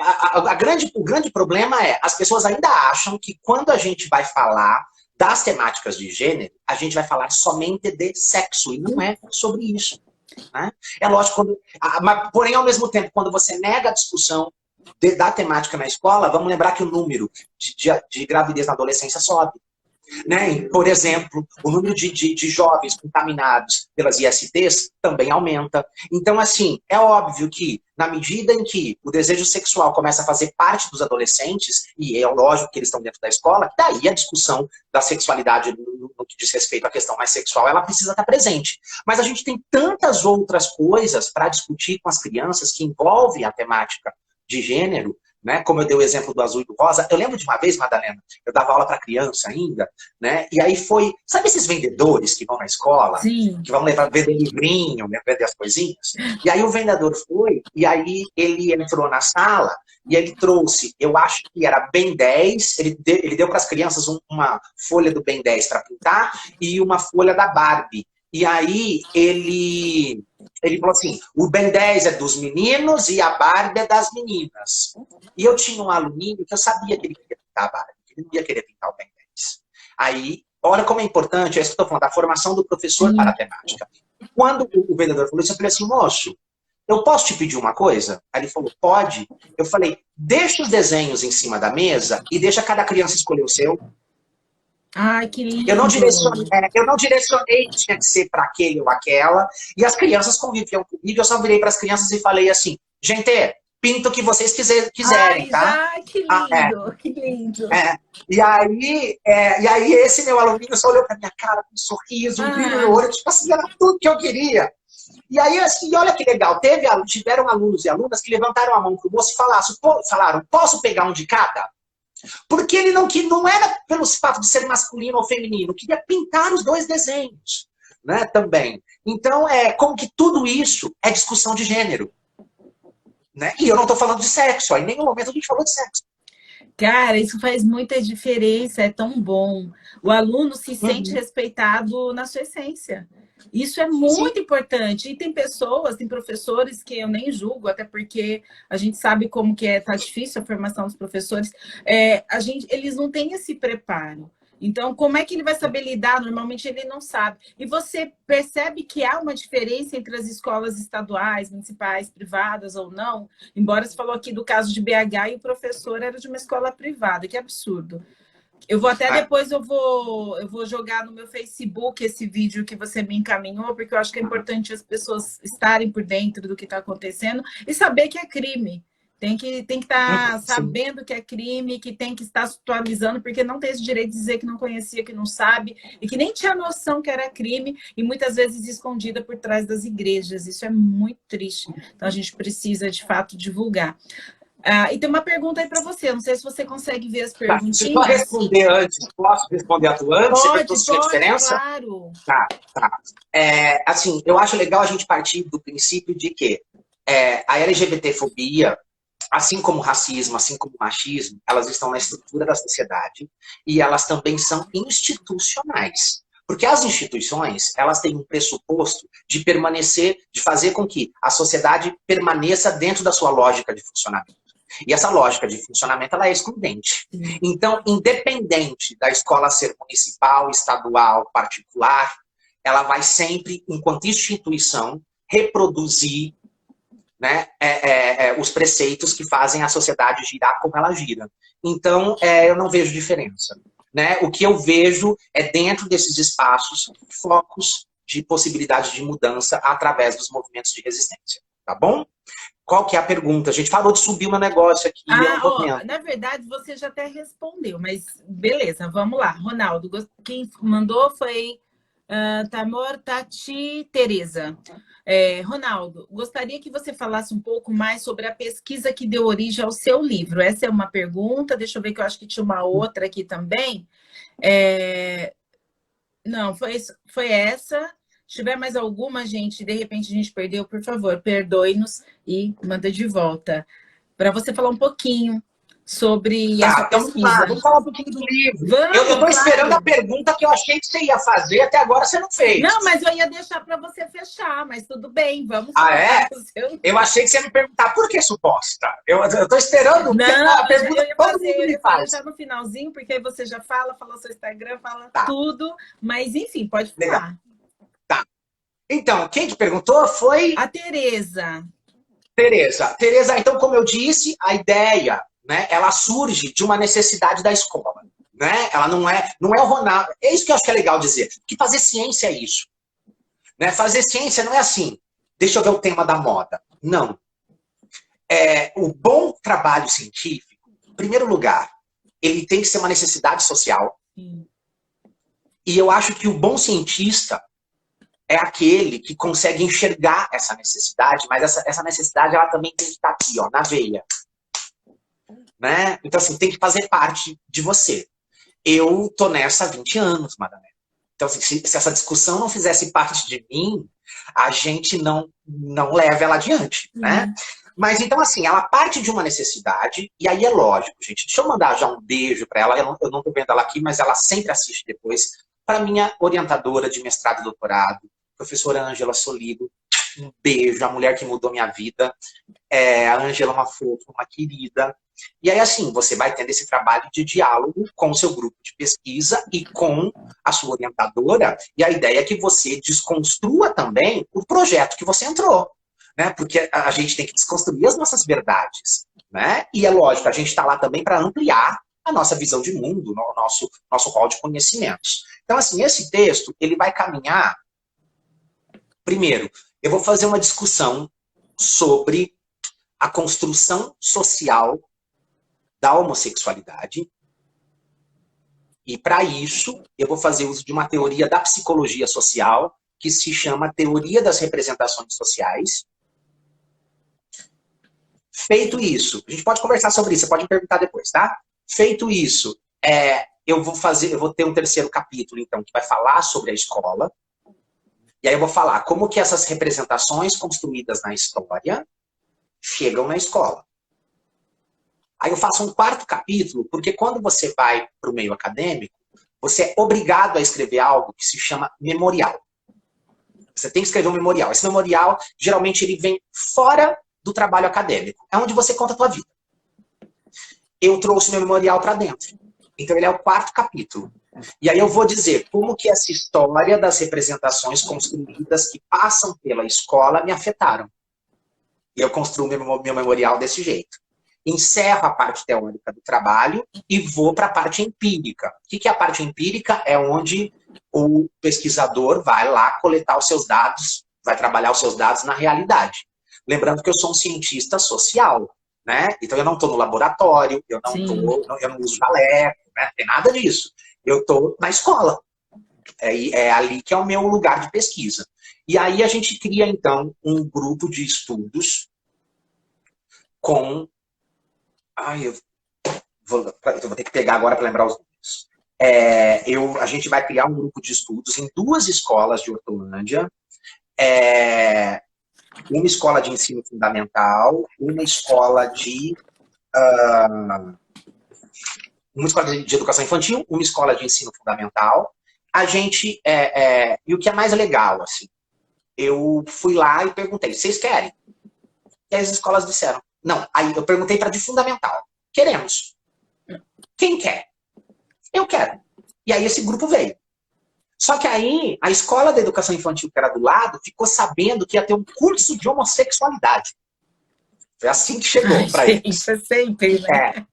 O grande problema é, as pessoas ainda acham que quando a gente vai falar das temáticas de gênero, a gente vai falar somente de sexo, e não é sobre isso. Né? É lógico, porém, ao mesmo tempo, quando você nega a discussão da temática na escola, vamos lembrar que o número de gravidez na adolescência sobe. Né? Por exemplo, o número de jovens contaminados pelas ISTs também aumenta. Então, assim, é óbvio que, na medida em que o desejo sexual começa a fazer parte dos adolescentes, e é lógico que eles estão dentro da escola, daí a discussão da sexualidade no que diz respeito à questão mais sexual, ela precisa estar presente. Mas a gente tem tantas outras coisas para discutir com as crianças que envolvem a temática de gênero, né? Como eu dei o exemplo do azul e do rosa. Eu lembro de uma vez, Madalena, eu dava aula para criança ainda, né? E aí foi... Sabe esses vendedores que vão na escola? Sim. Que vão vender livrinho, né? Vender as coisinhas? E aí o vendedor foi, e aí ele entrou na sala, e ele trouxe, eu acho que era Ben 10, ele deu para as crianças uma folha do Ben 10 para pintar, e uma folha da Barbie. E aí ele Ele falou assim, o Ben 10 é dos meninos e a Barbie é das meninas. E eu tinha um aluninho que eu sabia que ele queria pintar a Barbie, que ele não ia querer pintar o Ben 10. Aí, olha como é importante, é isso que eu estou falando, a formação do professor para a temática. Quando o vendedor falou isso, eu falei assim, moço, eu posso te pedir uma coisa? Aí ele falou, pode. Eu falei, deixa os desenhos em cima da mesa e deixa cada criança escolher o seu. Ai, que lindo! Eu não direcionei que tinha que ser para aquele ou aquela. E as crianças conviviam comigo. Eu só virei para as crianças e falei assim, gente, pinta o que vocês quiserem, Ai, tá? já, que lindo, que lindo. E aí esse meu aluninho só olhou para minha cara com um sorriso, um brilho no olho, tipo assim, era tudo que eu queria. E aí, assim, olha que legal, tiveram alunos e alunas que levantaram a mão pro moço e falaram, posso pegar um de cada? Porque ele não era pelo fato de ser masculino ou feminino, queria pintar os dois desenhos, né, também. Então, como que tudo isso é discussão de gênero. Né? E eu não estou falando de sexo, em nenhum momento a gente falou de sexo. Cara, isso faz muita diferença, é tão bom. O aluno se sente respeitado na sua essência. Isso é muito importante. E tem pessoas, tem professores que eu nem julgo, até porque a gente sabe como que tá difícil a formação dos professores. Eles não têm esse preparo. Então, como é que ele vai saber lidar? Normalmente ele não sabe. E você percebe que há uma diferença entre as escolas estaduais, municipais, privadas ou não? Embora você falou aqui do caso de BH e o professor era de uma escola privada. Que absurdo. Eu vou até depois, eu vou jogar no meu Facebook esse vídeo que você me encaminhou, porque eu acho que é importante as pessoas estarem por dentro do que está acontecendo e saber que é crime. Tem que estar sabendo que é crime, que tem que estar se atualizando, porque não tem esse direito de dizer que não conhecia, que não sabe, e que nem tinha noção que era crime, e muitas vezes escondida por trás das igrejas. Isso é muito triste. Então, a gente precisa, de fato, divulgar. E tem uma pergunta aí para você. Não sei se você consegue ver as perguntinhas. Deixa eu responder antes. Posso responder a tua antes? Pode, diferença? Claro. Tá. Assim, eu acho legal a gente partir do princípio de que a LGBTfobia, assim como o racismo, assim como o machismo, elas estão na estrutura da sociedade e elas também são institucionais. Porque as instituições, elas têm um pressuposto de permanecer, de fazer com que a sociedade permaneça dentro da sua lógica de funcionamento. E essa lógica de funcionamento, ela é excludente. Então, independente da escola ser municipal, estadual, particular, ela vai sempre, enquanto instituição, reproduzir, né, os preceitos que fazem a sociedade girar como ela gira. Então, eu não vejo diferença. Né? O que eu vejo é, dentro desses espaços, focos de possibilidade de mudança através dos movimentos de resistência. Tá bom? Qual que é a pergunta? A gente falou de subir um negócio aqui. Na verdade, você já até respondeu, mas beleza, vamos lá. Ronaldo, quem mandou foi Tamor Tati Tereza. Ronaldo, gostaria que você falasse um pouco mais sobre a pesquisa que deu origem ao seu livro. Essa é uma pergunta, deixa eu ver que eu acho que tinha uma outra aqui também. Não, foi essa. Se tiver mais alguma, gente, de repente a gente perdeu, por favor, perdoe-nos e manda de volta. Para você falar um pouquinho sobre essa pesquisa. Vamos falar um pouquinho do livro. Eu estou esperando a pergunta que eu achei que você ia fazer, até agora você não fez. Não, mas eu ia deixar para você fechar, mas tudo bem, vamos falar. Eu achei que você ia me perguntar por que suposta. Eu estou esperando a pergunta que todo mundo me faz. Já no finalzinho, porque aí você já fala seu Instagram, fala tudo, mas enfim, pode falar. Legal. Tá. Então, quem te perguntou foi... A Tereza. Tereza, então, como eu disse, a ideia... Né, ela surge de uma necessidade da escola. Né? Ela não é o Ronaldo. É isso que eu acho que é legal dizer. Que fazer ciência é isso. Né? Fazer ciência não é assim. Deixa eu ver o tema da moda. Não. O bom trabalho científico, em primeiro lugar, ele tem que ser uma necessidade social. Sim. E eu acho que o bom cientista é aquele que consegue enxergar essa necessidade, mas essa necessidade ela também tem que estar aqui, ó, na veia. Né? Então, assim, tem que fazer parte de você. Eu tô nessa há 20 anos, Madalena. Então, assim, se essa discussão não fizesse parte de mim, a gente não leva ela adiante, né? Mas, então, assim, ela parte de uma necessidade, e aí é lógico, gente. Deixa eu mandar já um beijo para ela. Eu não tô vendo ela aqui, mas ela sempre assiste depois. Para minha orientadora de mestrado e doutorado, professora Ângela Soligo. Um beijo, a mulher que mudou minha vida. A Ângela é uma fofa, uma querida. E aí, assim, você vai tendo esse trabalho de diálogo com o seu grupo de pesquisa e com a sua orientadora. E a ideia é que você desconstrua também o projeto que você entrou. Né? Porque a gente tem que desconstruir as nossas verdades. Né? E é lógico, a gente está lá também para ampliar a nossa visão de mundo, o nosso rol de conhecimentos. Então, assim, esse texto, ele vai caminhar... Primeiro, eu vou fazer uma discussão sobre a construção social da homossexualidade. E, para isso, eu vou fazer uso de uma teoria da psicologia social, que se chama Teoria das Representações Sociais. Feito isso, a gente pode conversar sobre isso, você pode me perguntar depois, tá? Feito isso, eu vou ter um terceiro capítulo, então, que vai falar sobre a escola. E aí eu vou falar como que essas representações construídas na história chegam na escola. Aí eu faço um quarto capítulo, porque quando você vai para o meio acadêmico, você é obrigado a escrever algo que se chama memorial. Você tem que escrever um memorial. Esse memorial, geralmente, ele vem fora do trabalho acadêmico. É onde você conta a tua vida. Eu trouxe o meu memorial para dentro. Então, ele é o quarto capítulo. E aí eu vou dizer como que essa história das representações construídas que passam pela escola me afetaram. E eu construo meu memorial desse jeito. Encerro a parte teórica do trabalho e vou para a parte empírica. O que é a parte empírica? É onde o pesquisador vai lá coletar os seus dados, vai trabalhar os seus dados na realidade. Lembrando que eu sou um cientista social, né? Então eu não estou no laboratório, eu não uso jaleco, né? Não tem nada disso. Eu estou na escola. É ali que é o meu lugar de pesquisa. E aí a gente cria, então, um grupo de estudos com... eu vou ter que pegar agora para lembrar os números. A gente vai criar um grupo de estudos em 2 escolas de Hortolândia. Uma escola de ensino fundamental, uma escola de educação infantil, uma escola de ensino fundamental. A gente, e o que é mais legal, assim, eu fui lá e perguntei, vocês querem? E as escolas disseram, não. Aí eu perguntei para de fundamental, queremos. Quem quer? Eu quero. E aí esse grupo veio. Só que aí, a escola da educação infantil, que era do lado, ficou sabendo que ia ter um curso de homossexualidade. Foi assim que chegou para eles. Isso é sempre, né?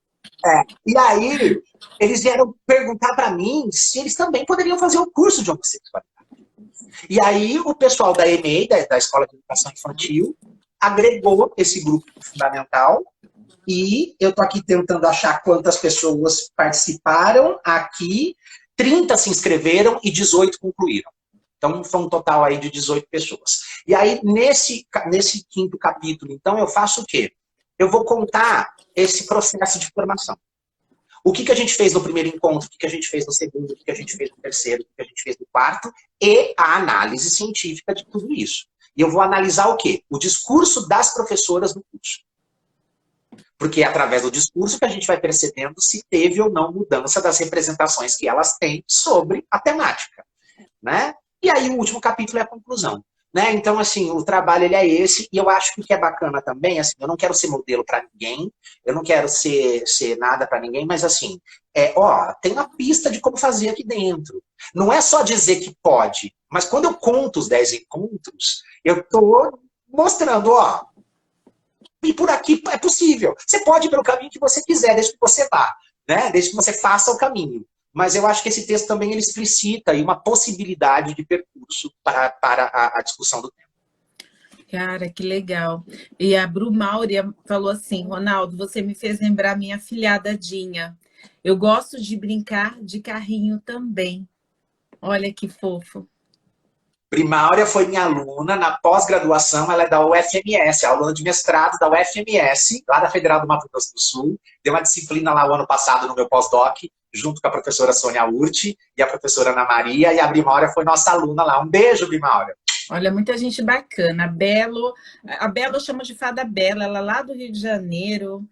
E aí, eles vieram perguntar para mim se eles também poderiam fazer o curso de homossexualidade. E aí, o pessoal da EMEI, da Escola de Educação Infantil, agregou esse grupo fundamental. E eu estou aqui tentando achar quantas pessoas participaram aqui. 30 se inscreveram e 18 concluíram. Então, foi um total aí de 18 pessoas. E aí, nesse quinto capítulo, então, eu faço o quê? Eu vou contar esse processo de formação. O que a gente fez no primeiro encontro, o que a gente fez no segundo, o que a gente fez no terceiro, o que a gente fez no quarto, e a análise científica de tudo isso. E eu vou analisar o quê? O discurso das professoras no curso. Porque é através do discurso que a gente vai percebendo se teve ou não mudança das representações que elas têm sobre a temática. Né? E aí o último capítulo é a conclusão. Né? Então, assim, o trabalho ele é esse, e eu acho que o que é bacana também, assim, eu não quero ser modelo para ninguém, eu não quero ser nada para ninguém, mas assim, tem uma pista de como fazer aqui dentro. Não é só dizer que pode, mas quando eu conto os 10 encontros, eu estou mostrando, e por aqui é possível. Você pode ir pelo caminho que você quiser, desde que você vá, né? Desde que você faça o caminho. Mas eu acho que esse texto também ele explicita aí uma possibilidade de percurso para a discussão do tema. Cara, que legal. E a Bru Maura falou assim, Ronaldo, você me fez lembrar minha afilhada Dinha. Eu gosto de brincar de carrinho também. Olha que fofo. Primária foi minha aluna, na pós-graduação ela é da UFMS, aluna de mestrado da UFMS, lá da Federal do Mato Grosso do Sul. Deu uma disciplina lá o ano passado no meu pós-doc, junto com a professora Sônia Urti e a professora Ana Maria, e a Brimáurea foi nossa aluna lá. Um beijo, Brimáurea. Olha, muita gente bacana. A Belo eu chamo de Fada Bela, ela é lá do Rio de Janeiro.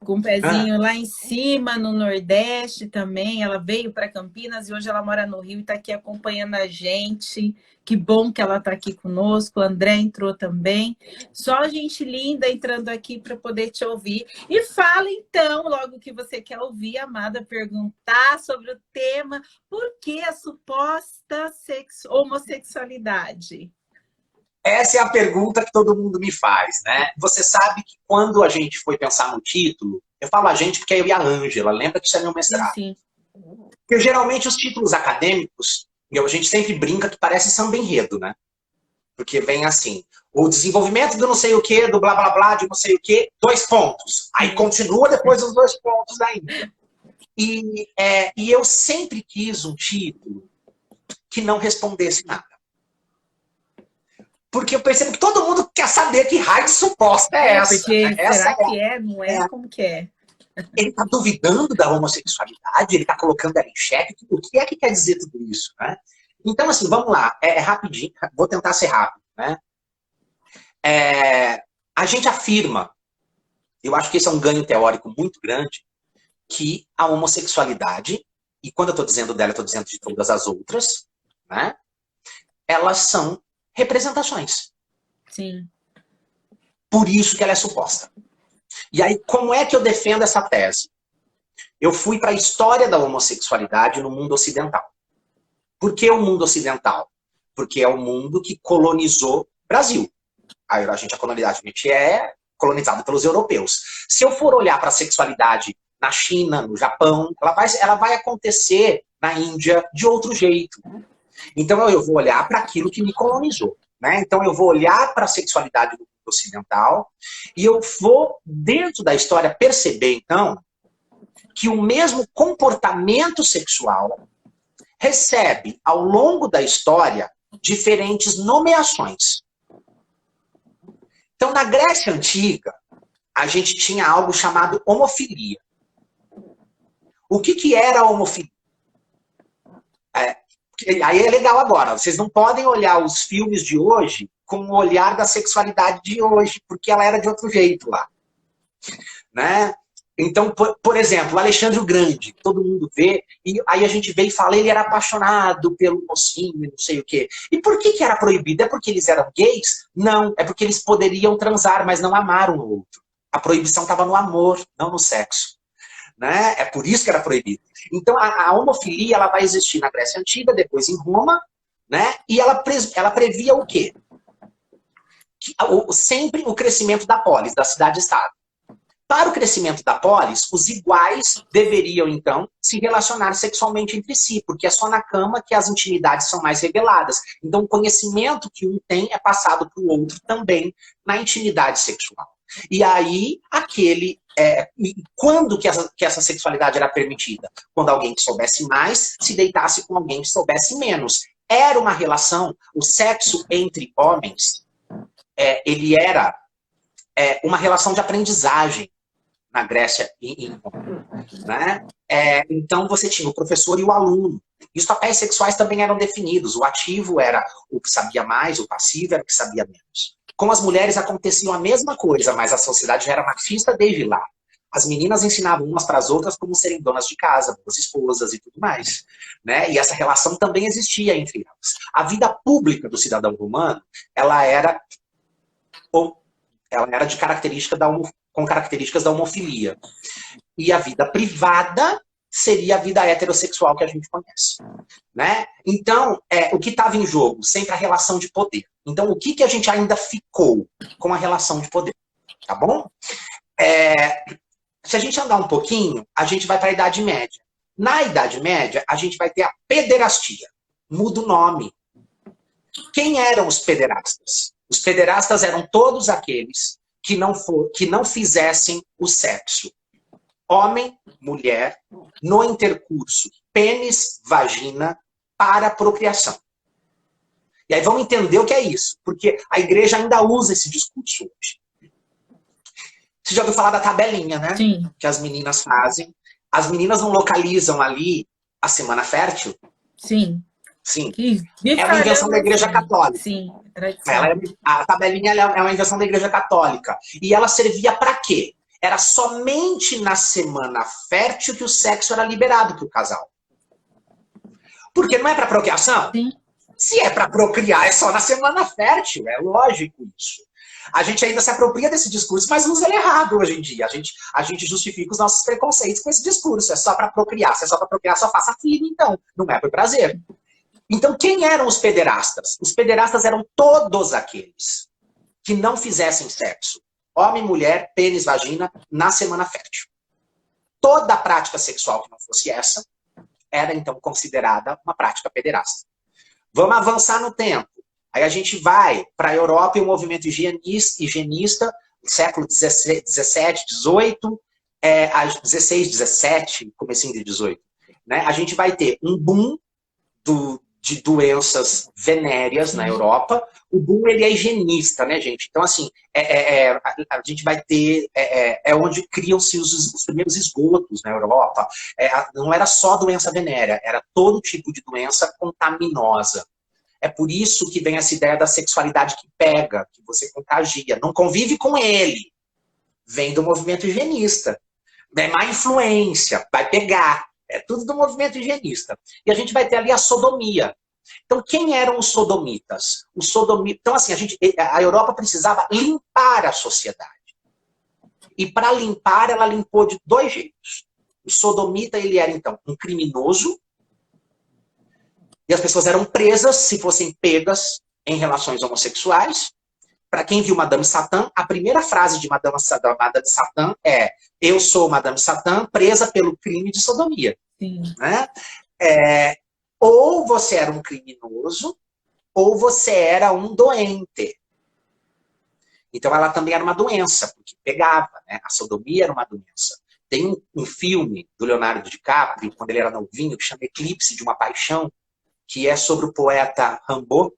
com um pezinho lá em cima, no Nordeste também. Ela veio para Campinas e hoje ela mora no Rio e está aqui acompanhando a gente. Que bom que ela está aqui conosco. O André entrou também. Só gente linda entrando aqui para poder te ouvir. E fala então, logo que você quer ouvir, amada, perguntar sobre o tema: por que a suposta homossexualidade? Essa é a pergunta que todo mundo me faz, né? Você sabe que quando a gente foi pensar no título, eu falo a gente porque é eu e a Ângela, lembra que isso é meu mestrado. Sim. Porque geralmente os títulos acadêmicos, a gente sempre brinca que parece samba enredo, né? Porque vem assim, o desenvolvimento do não sei o quê, do blá blá blá, de não sei o quê, 2 pontos. Aí continua depois dos 2 pontos ainda. E eu sempre quis um título que não respondesse nada. Porque eu percebo que todo mundo quer saber que raio de suposta é essa. Porque Essa será que é? Não é? Como que é? Ele está duvidando da homossexualidade, ele está colocando ela em xeque. O que é que quer dizer tudo isso, né? Então, assim, vamos lá. Rapidinho, vou tentar ser rápido, né? A gente afirma, eu acho que esse é um ganho teórico muito grande, que a homossexualidade, e quando eu estou dizendo dela, eu estou dizendo de todas as outras, né? Elas são representações. Sim. Por isso que ela é suposta. E aí, como é que eu defendo essa tese? Eu fui para a história da homossexualidade no mundo ocidental. Por que o mundo ocidental? Porque é o mundo que colonizou o Brasil. A gente é colonizado pelos europeus. Se eu for olhar para a sexualidade na China, no Japão, ela vai acontecer na Índia de outro jeito. Então eu vou olhar para aquilo que me colonizou, né? Então eu vou olhar para a sexualidade do mundo ocidental e eu vou, dentro da história, perceber, então, que o mesmo comportamento sexual recebe, ao longo da história, diferentes nomeações. Então, na Grécia Antiga, a gente tinha algo chamado homofilia. O que era a homofilia? Aí é legal agora, vocês não podem olhar os filmes de hoje com o olhar da sexualidade de hoje, porque ela era de outro jeito lá. Né? Então, por exemplo, Alexandre o Grande, todo mundo vê, e aí a gente vê e fala, ele era apaixonado pelo mocinho, não sei o quê. E por que era proibido? É porque eles eram gays? Não, é porque eles poderiam transar, mas não amar um outro. A proibição estava no amor, não no sexo. Né? É por isso que era proibido. Então, a homofilia ela vai existir na Grécia Antiga, depois em Roma, né? E ela previa o quê? Sempre o crescimento da polis, da cidade-estado. Para o crescimento da polis, os iguais deveriam, então, se relacionar sexualmente entre si, porque é só na cama que as intimidades são mais reveladas. Então, o conhecimento que um tem é passado para o outro também na intimidade sexual. E aí, quando que essa sexualidade era permitida? Quando alguém que soubesse mais se deitasse com alguém que soubesse menos. Era uma relação, o sexo entre homens, ele era uma relação de aprendizagem na Grécia e em Roma. Né? Então você tinha o professor e o aluno. E os papéis sexuais também eram definidos. O ativo era o que sabia mais, o passivo era o que sabia menos. Com as mulheres acontecia a mesma coisa, mas a sociedade já era machista desde lá. As meninas ensinavam umas para as outras como serem donas de casa, boas esposas e tudo mais. Né? E essa relação também existia entre elas. A vida pública do cidadão romano, ela era de com características da homofilia. E a vida privada seria a vida heterossexual que a gente conhece. Né? Então, o que estava em jogo? Sempre a relação de poder. Então, o que a gente ainda ficou com a relação de poder? Tá bom? Se a gente andar um pouquinho, a gente vai para a Idade Média. Na Idade Média, a gente vai ter a pederastia. Muda o nome. Quem eram os pederastas? Os pederastas eram todos aqueles que não fizessem o sexo. Homem, mulher, no intercurso, pênis, vagina, para a procriação. E aí vamos entender o que é isso, porque a igreja ainda usa esse discurso hoje. Você já ouviu falar da tabelinha, né? Sim. Que as meninas fazem. As meninas não localizam ali a semana fértil? Sim. Sim. Que é uma invenção da Igreja Católica. Sim, a tabelinha é uma invenção da Igreja Católica. E ela servia para quê? era somente na semana fértil que o sexo era liberado para o casal. Porque não é para procriação? Sim. Se é para procriar, é só na semana fértil, é lógico isso. A gente ainda se apropria desse discurso, mas usa ele errado hoje em dia. A gente justifica os nossos preconceitos com esse discurso. É só para procriar. Se é só para procriar, só faça filho, então. Não é por prazer. Então, quem eram os pederastas? Os pederastas eram todos aqueles que não fizessem sexo, homem, mulher, pênis, vagina, na semana fértil. Toda a prática sexual que não fosse essa era, então, considerada uma prática pederasta. Vamos avançar no tempo. Aí a gente vai para a Europa e o movimento higienista, século XVII, XVIII, 16, 17, comecinho de 18. Né? A gente vai ter um boom de doenças venéreas na Europa. O boom, ele é higienista, né, gente? Então, assim, a gente vai ter... onde criam-se os primeiros esgotos na Europa. Não era só doença venérea, era todo tipo de doença contaminosa. É por isso que vem essa ideia da sexualidade que pega, que você contagia. Não convive com ele. Vem do movimento higienista. É má influência, vai pegar. É tudo do movimento higienista. E a gente vai ter ali a sodomia. Então, quem eram os sodomitas? Então, assim, a Europa precisava limpar a sociedade. E para limpar, ela limpou de dois jeitos. O sodomita, ele era, então, um criminoso. E as pessoas eram presas se fossem pegas em relações homossexuais. Para quem viu Madame Satã, a primeira frase de Madame Satã é: eu sou Madame Satã, presa pelo crime de sodomia. Sim. Né? Ou você era um criminoso, ou você era um doente. Então ela também era uma doença, porque pegava, né? A sodomia era uma doença. Tem um filme do Leonardo DiCaprio, quando ele era novinho, que chama Eclipse de uma Paixão, que é sobre o poeta Rimbaud.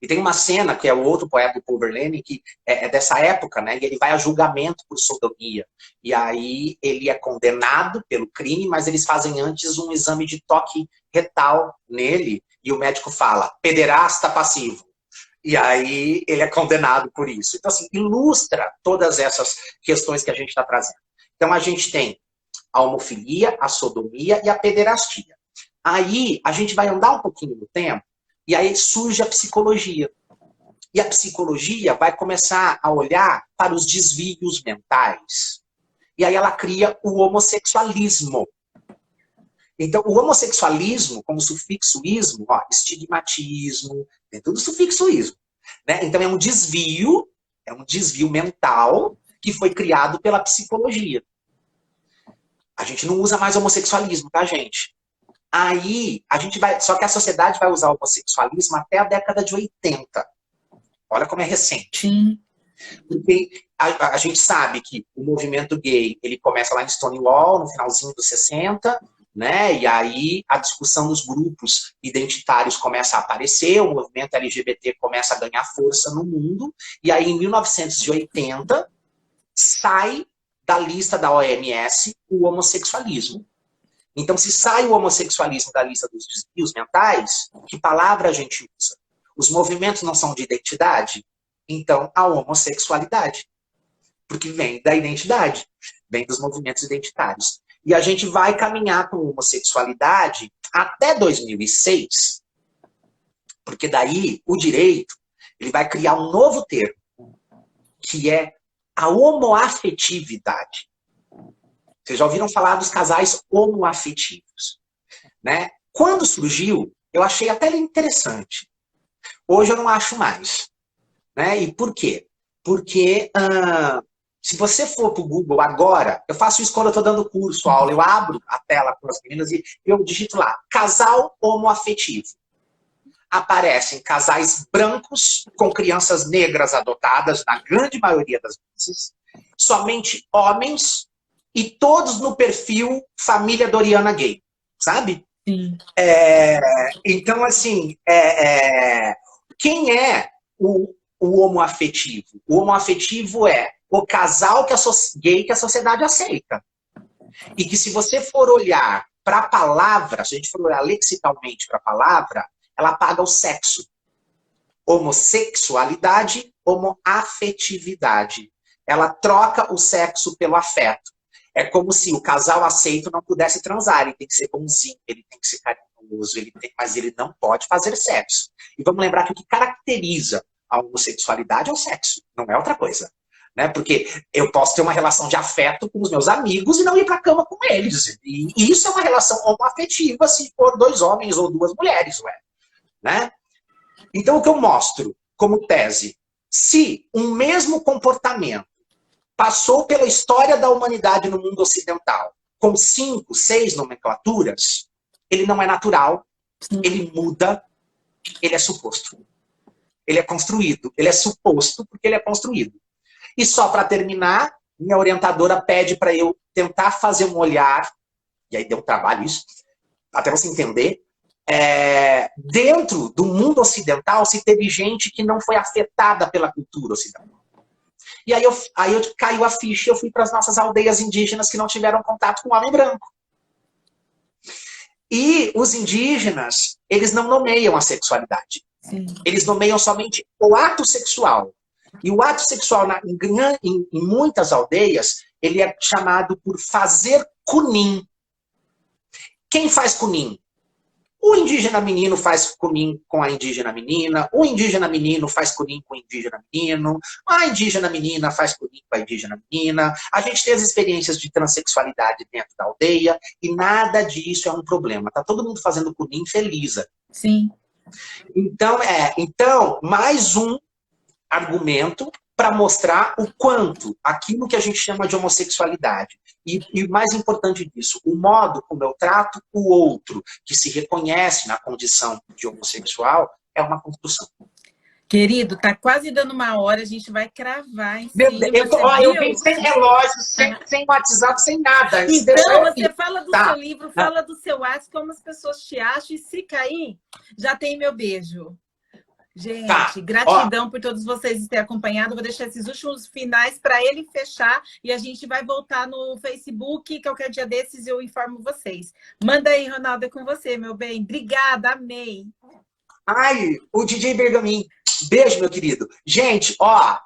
E tem uma cena, que é o outro poeta, o Paul Verlaine, que é dessa época, né? E ele vai a julgamento por sodomia. E aí ele é condenado pelo crime, mas eles fazem antes um exame de toque retal nele, e o médico fala, pederasta passivo. E aí ele é condenado por isso. Então, assim, ilustra todas essas questões que a gente está trazendo. Então, a gente tem a homofilia, a sodomia e a pederastia. Aí, a gente vai andar um pouquinho no tempo, e aí surge a psicologia. E a psicologia vai começar a olhar para os desvios mentais. E aí ela cria o homossexualismo. Então, o homossexualismo, como sufixo ismo, estigmatismo, tem tudo sufixo ismo. Né? Então, é um desvio mental que foi criado pela psicologia. A gente não usa mais homossexualismo, tá, gente? Aí, só que a sociedade vai usar o homossexualismo até a década de 80. Olha como é recente. Sim. Porque a gente sabe que o movimento gay, ele começa lá em Stonewall, no finalzinho dos 60, né? E aí a discussão nos grupos identitários começa a aparecer, o movimento LGBT começa a ganhar força no mundo, e aí em 1980 sai da lista da OMS o homossexualismo. Então, se sai o homossexualismo da lista dos desvios mentais, que palavra a gente usa? Os movimentos não são de identidade? Então, a homossexualidade. Porque vem da identidade, vem dos movimentos identitários. E a gente vai caminhar com homossexualidade até 2006, porque daí o direito ele vai criar um novo termo, que é a homoafetividade. Vocês já ouviram falar dos casais homoafetivos, né? Quando surgiu, eu achei até interessante. Hoje eu não acho mais. Né? E por quê? Porque se você for para o Google agora, eu faço isso quando eu estou dando curso, aula, eu abro a tela com as meninas e eu digito lá, casal homoafetivo. Aparecem casais brancos com crianças negras adotadas, na grande maioria das vezes, somente homens, e todos no perfil família Doriana gay, sabe? Sim. Então, assim, quem é o homoafetivo? O homoafetivo é o casal gay que a sociedade aceita. E que se você for olhar para a palavra, se a gente for olhar lexicalmente para a palavra, ela apaga o sexo. Homossexualidade, homoafetividade. ela troca o sexo pelo afeto. É como se o casal aceito não pudesse transar, ele tem que ser bonzinho, ele tem que ser carinhoso, mas ele não pode fazer sexo. E vamos lembrar que o que caracteriza a homossexualidade é o sexo, não é outra coisa. Né? Porque eu posso ter uma relação de afeto com os meus amigos e não ir para a cama com eles. E isso é uma relação homoafetiva se for 2 homens ou 2 mulheres. Ué. Né? Então, o que eu mostro como tese, se um mesmo comportamento passou pela história da humanidade no mundo ocidental com 5, 6 nomenclaturas, ele não é natural, ele muda, ele é suposto. Ele é construído. Ele é suposto porque ele é construído. E só para terminar, minha orientadora pede para eu tentar fazer um olhar, e aí deu um trabalho isso, até você entender, dentro do mundo ocidental se teve gente que não foi afetada pela cultura ocidental. E aí eu caiu a ficha e eu fui para as nossas aldeias indígenas que não tiveram contato com o homem branco. E os indígenas, eles não nomeiam a sexualidade. Sim. Eles nomeiam somente o ato sexual. E o ato sexual, em muitas aldeias, ele é chamado por fazer cunim. Quem faz cunim? O indígena menino faz cunim com a indígena menina, o indígena menino faz cunim com o indígena menino, a indígena menina faz cunim com a indígena menina. A gente tem as experiências de transexualidade dentro da aldeia e nada disso é um problema. Tá todo mundo fazendo cunim feliz. Sim. Então, mais um argumento para mostrar o quanto aquilo que a gente chama de homossexualidade e mais importante disso, o modo como eu trato o outro que se reconhece na condição de homossexual é uma construção. Querido, tá quase dando 1 hora, a gente vai cravar em Meu cima. Deus, eu vim sem relógio, sem WhatsApp, sem nada. Então, você fala do seu livro, fala do seu WhatsApp, como as pessoas te acham, e se cair, já tem meu beijo. Gente, gratidão por todos vocês terem acompanhado. Vou deixar esses últimos finais para ele fechar e a gente vai voltar no Facebook. Qualquer dia desses eu informo vocês. Manda aí, Ronaldo, é com você, meu bem. Obrigada, amei. Ai, o DJ Bergamin. Beijo, meu querido. Gente,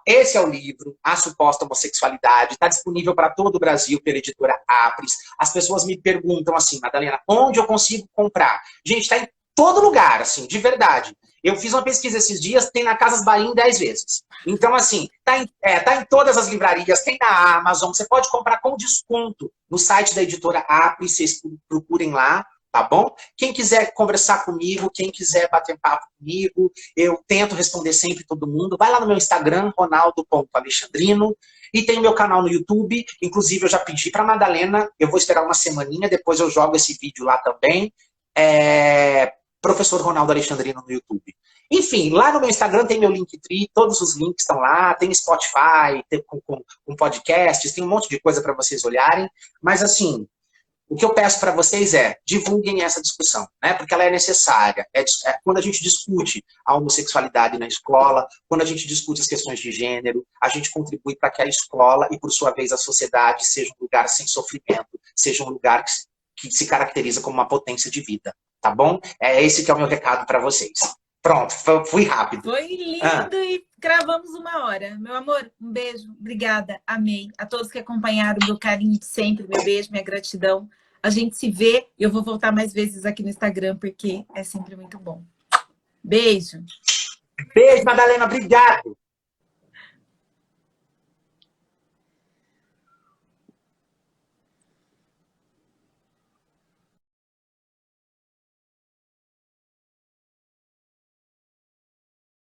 esse é o livro, A Suposta Homossexualidade. Está disponível para todo o Brasil pela editora Apres. As pessoas me perguntam assim, Madalena, onde eu consigo comprar? Gente, está em todo lugar, assim, de verdade. Eu fiz uma pesquisa esses dias, tem na Casas Bahia em 10 vezes. Então, assim, tá em todas as livrarias, tem na Amazon, você pode comprar com desconto no site da editora Apres, vocês procurem lá, tá bom? Quem quiser conversar comigo, quem quiser bater papo comigo, eu tento responder sempre todo mundo. Vai lá no meu Instagram, ronaldo.alexandrino, e tem o meu canal no YouTube, inclusive eu já pedi para Madalena, eu vou esperar uma semaninha, depois eu jogo esse vídeo lá também. Professor Ronaldo Alexandrino no YouTube. Enfim, lá no meu Instagram tem meu Linktree, todos os links estão lá, tem Spotify, tem com podcasts, tem um monte de coisa para vocês olharem, mas assim, o que eu peço para vocês é, divulguem essa discussão, né? Porque ela é necessária. Quando a gente discute a homossexualidade na escola, quando a gente discute as questões de gênero, a gente contribui para que a escola e, por sua vez, a sociedade seja um lugar sem sofrimento, seja um lugar que se caracteriza como uma potência de vida. Tá bom? Esse que é o meu recado para vocês. Pronto, fui rápido. Foi lindo e cravamos 1 hora. Meu amor, um beijo. Obrigada, amei. A todos que acompanharam, meu carinho de sempre, meu beijo, minha gratidão. A gente se vê e eu vou voltar mais vezes aqui no Instagram, porque é sempre muito bom. Beijo. Beijo, Madalena. Obrigado.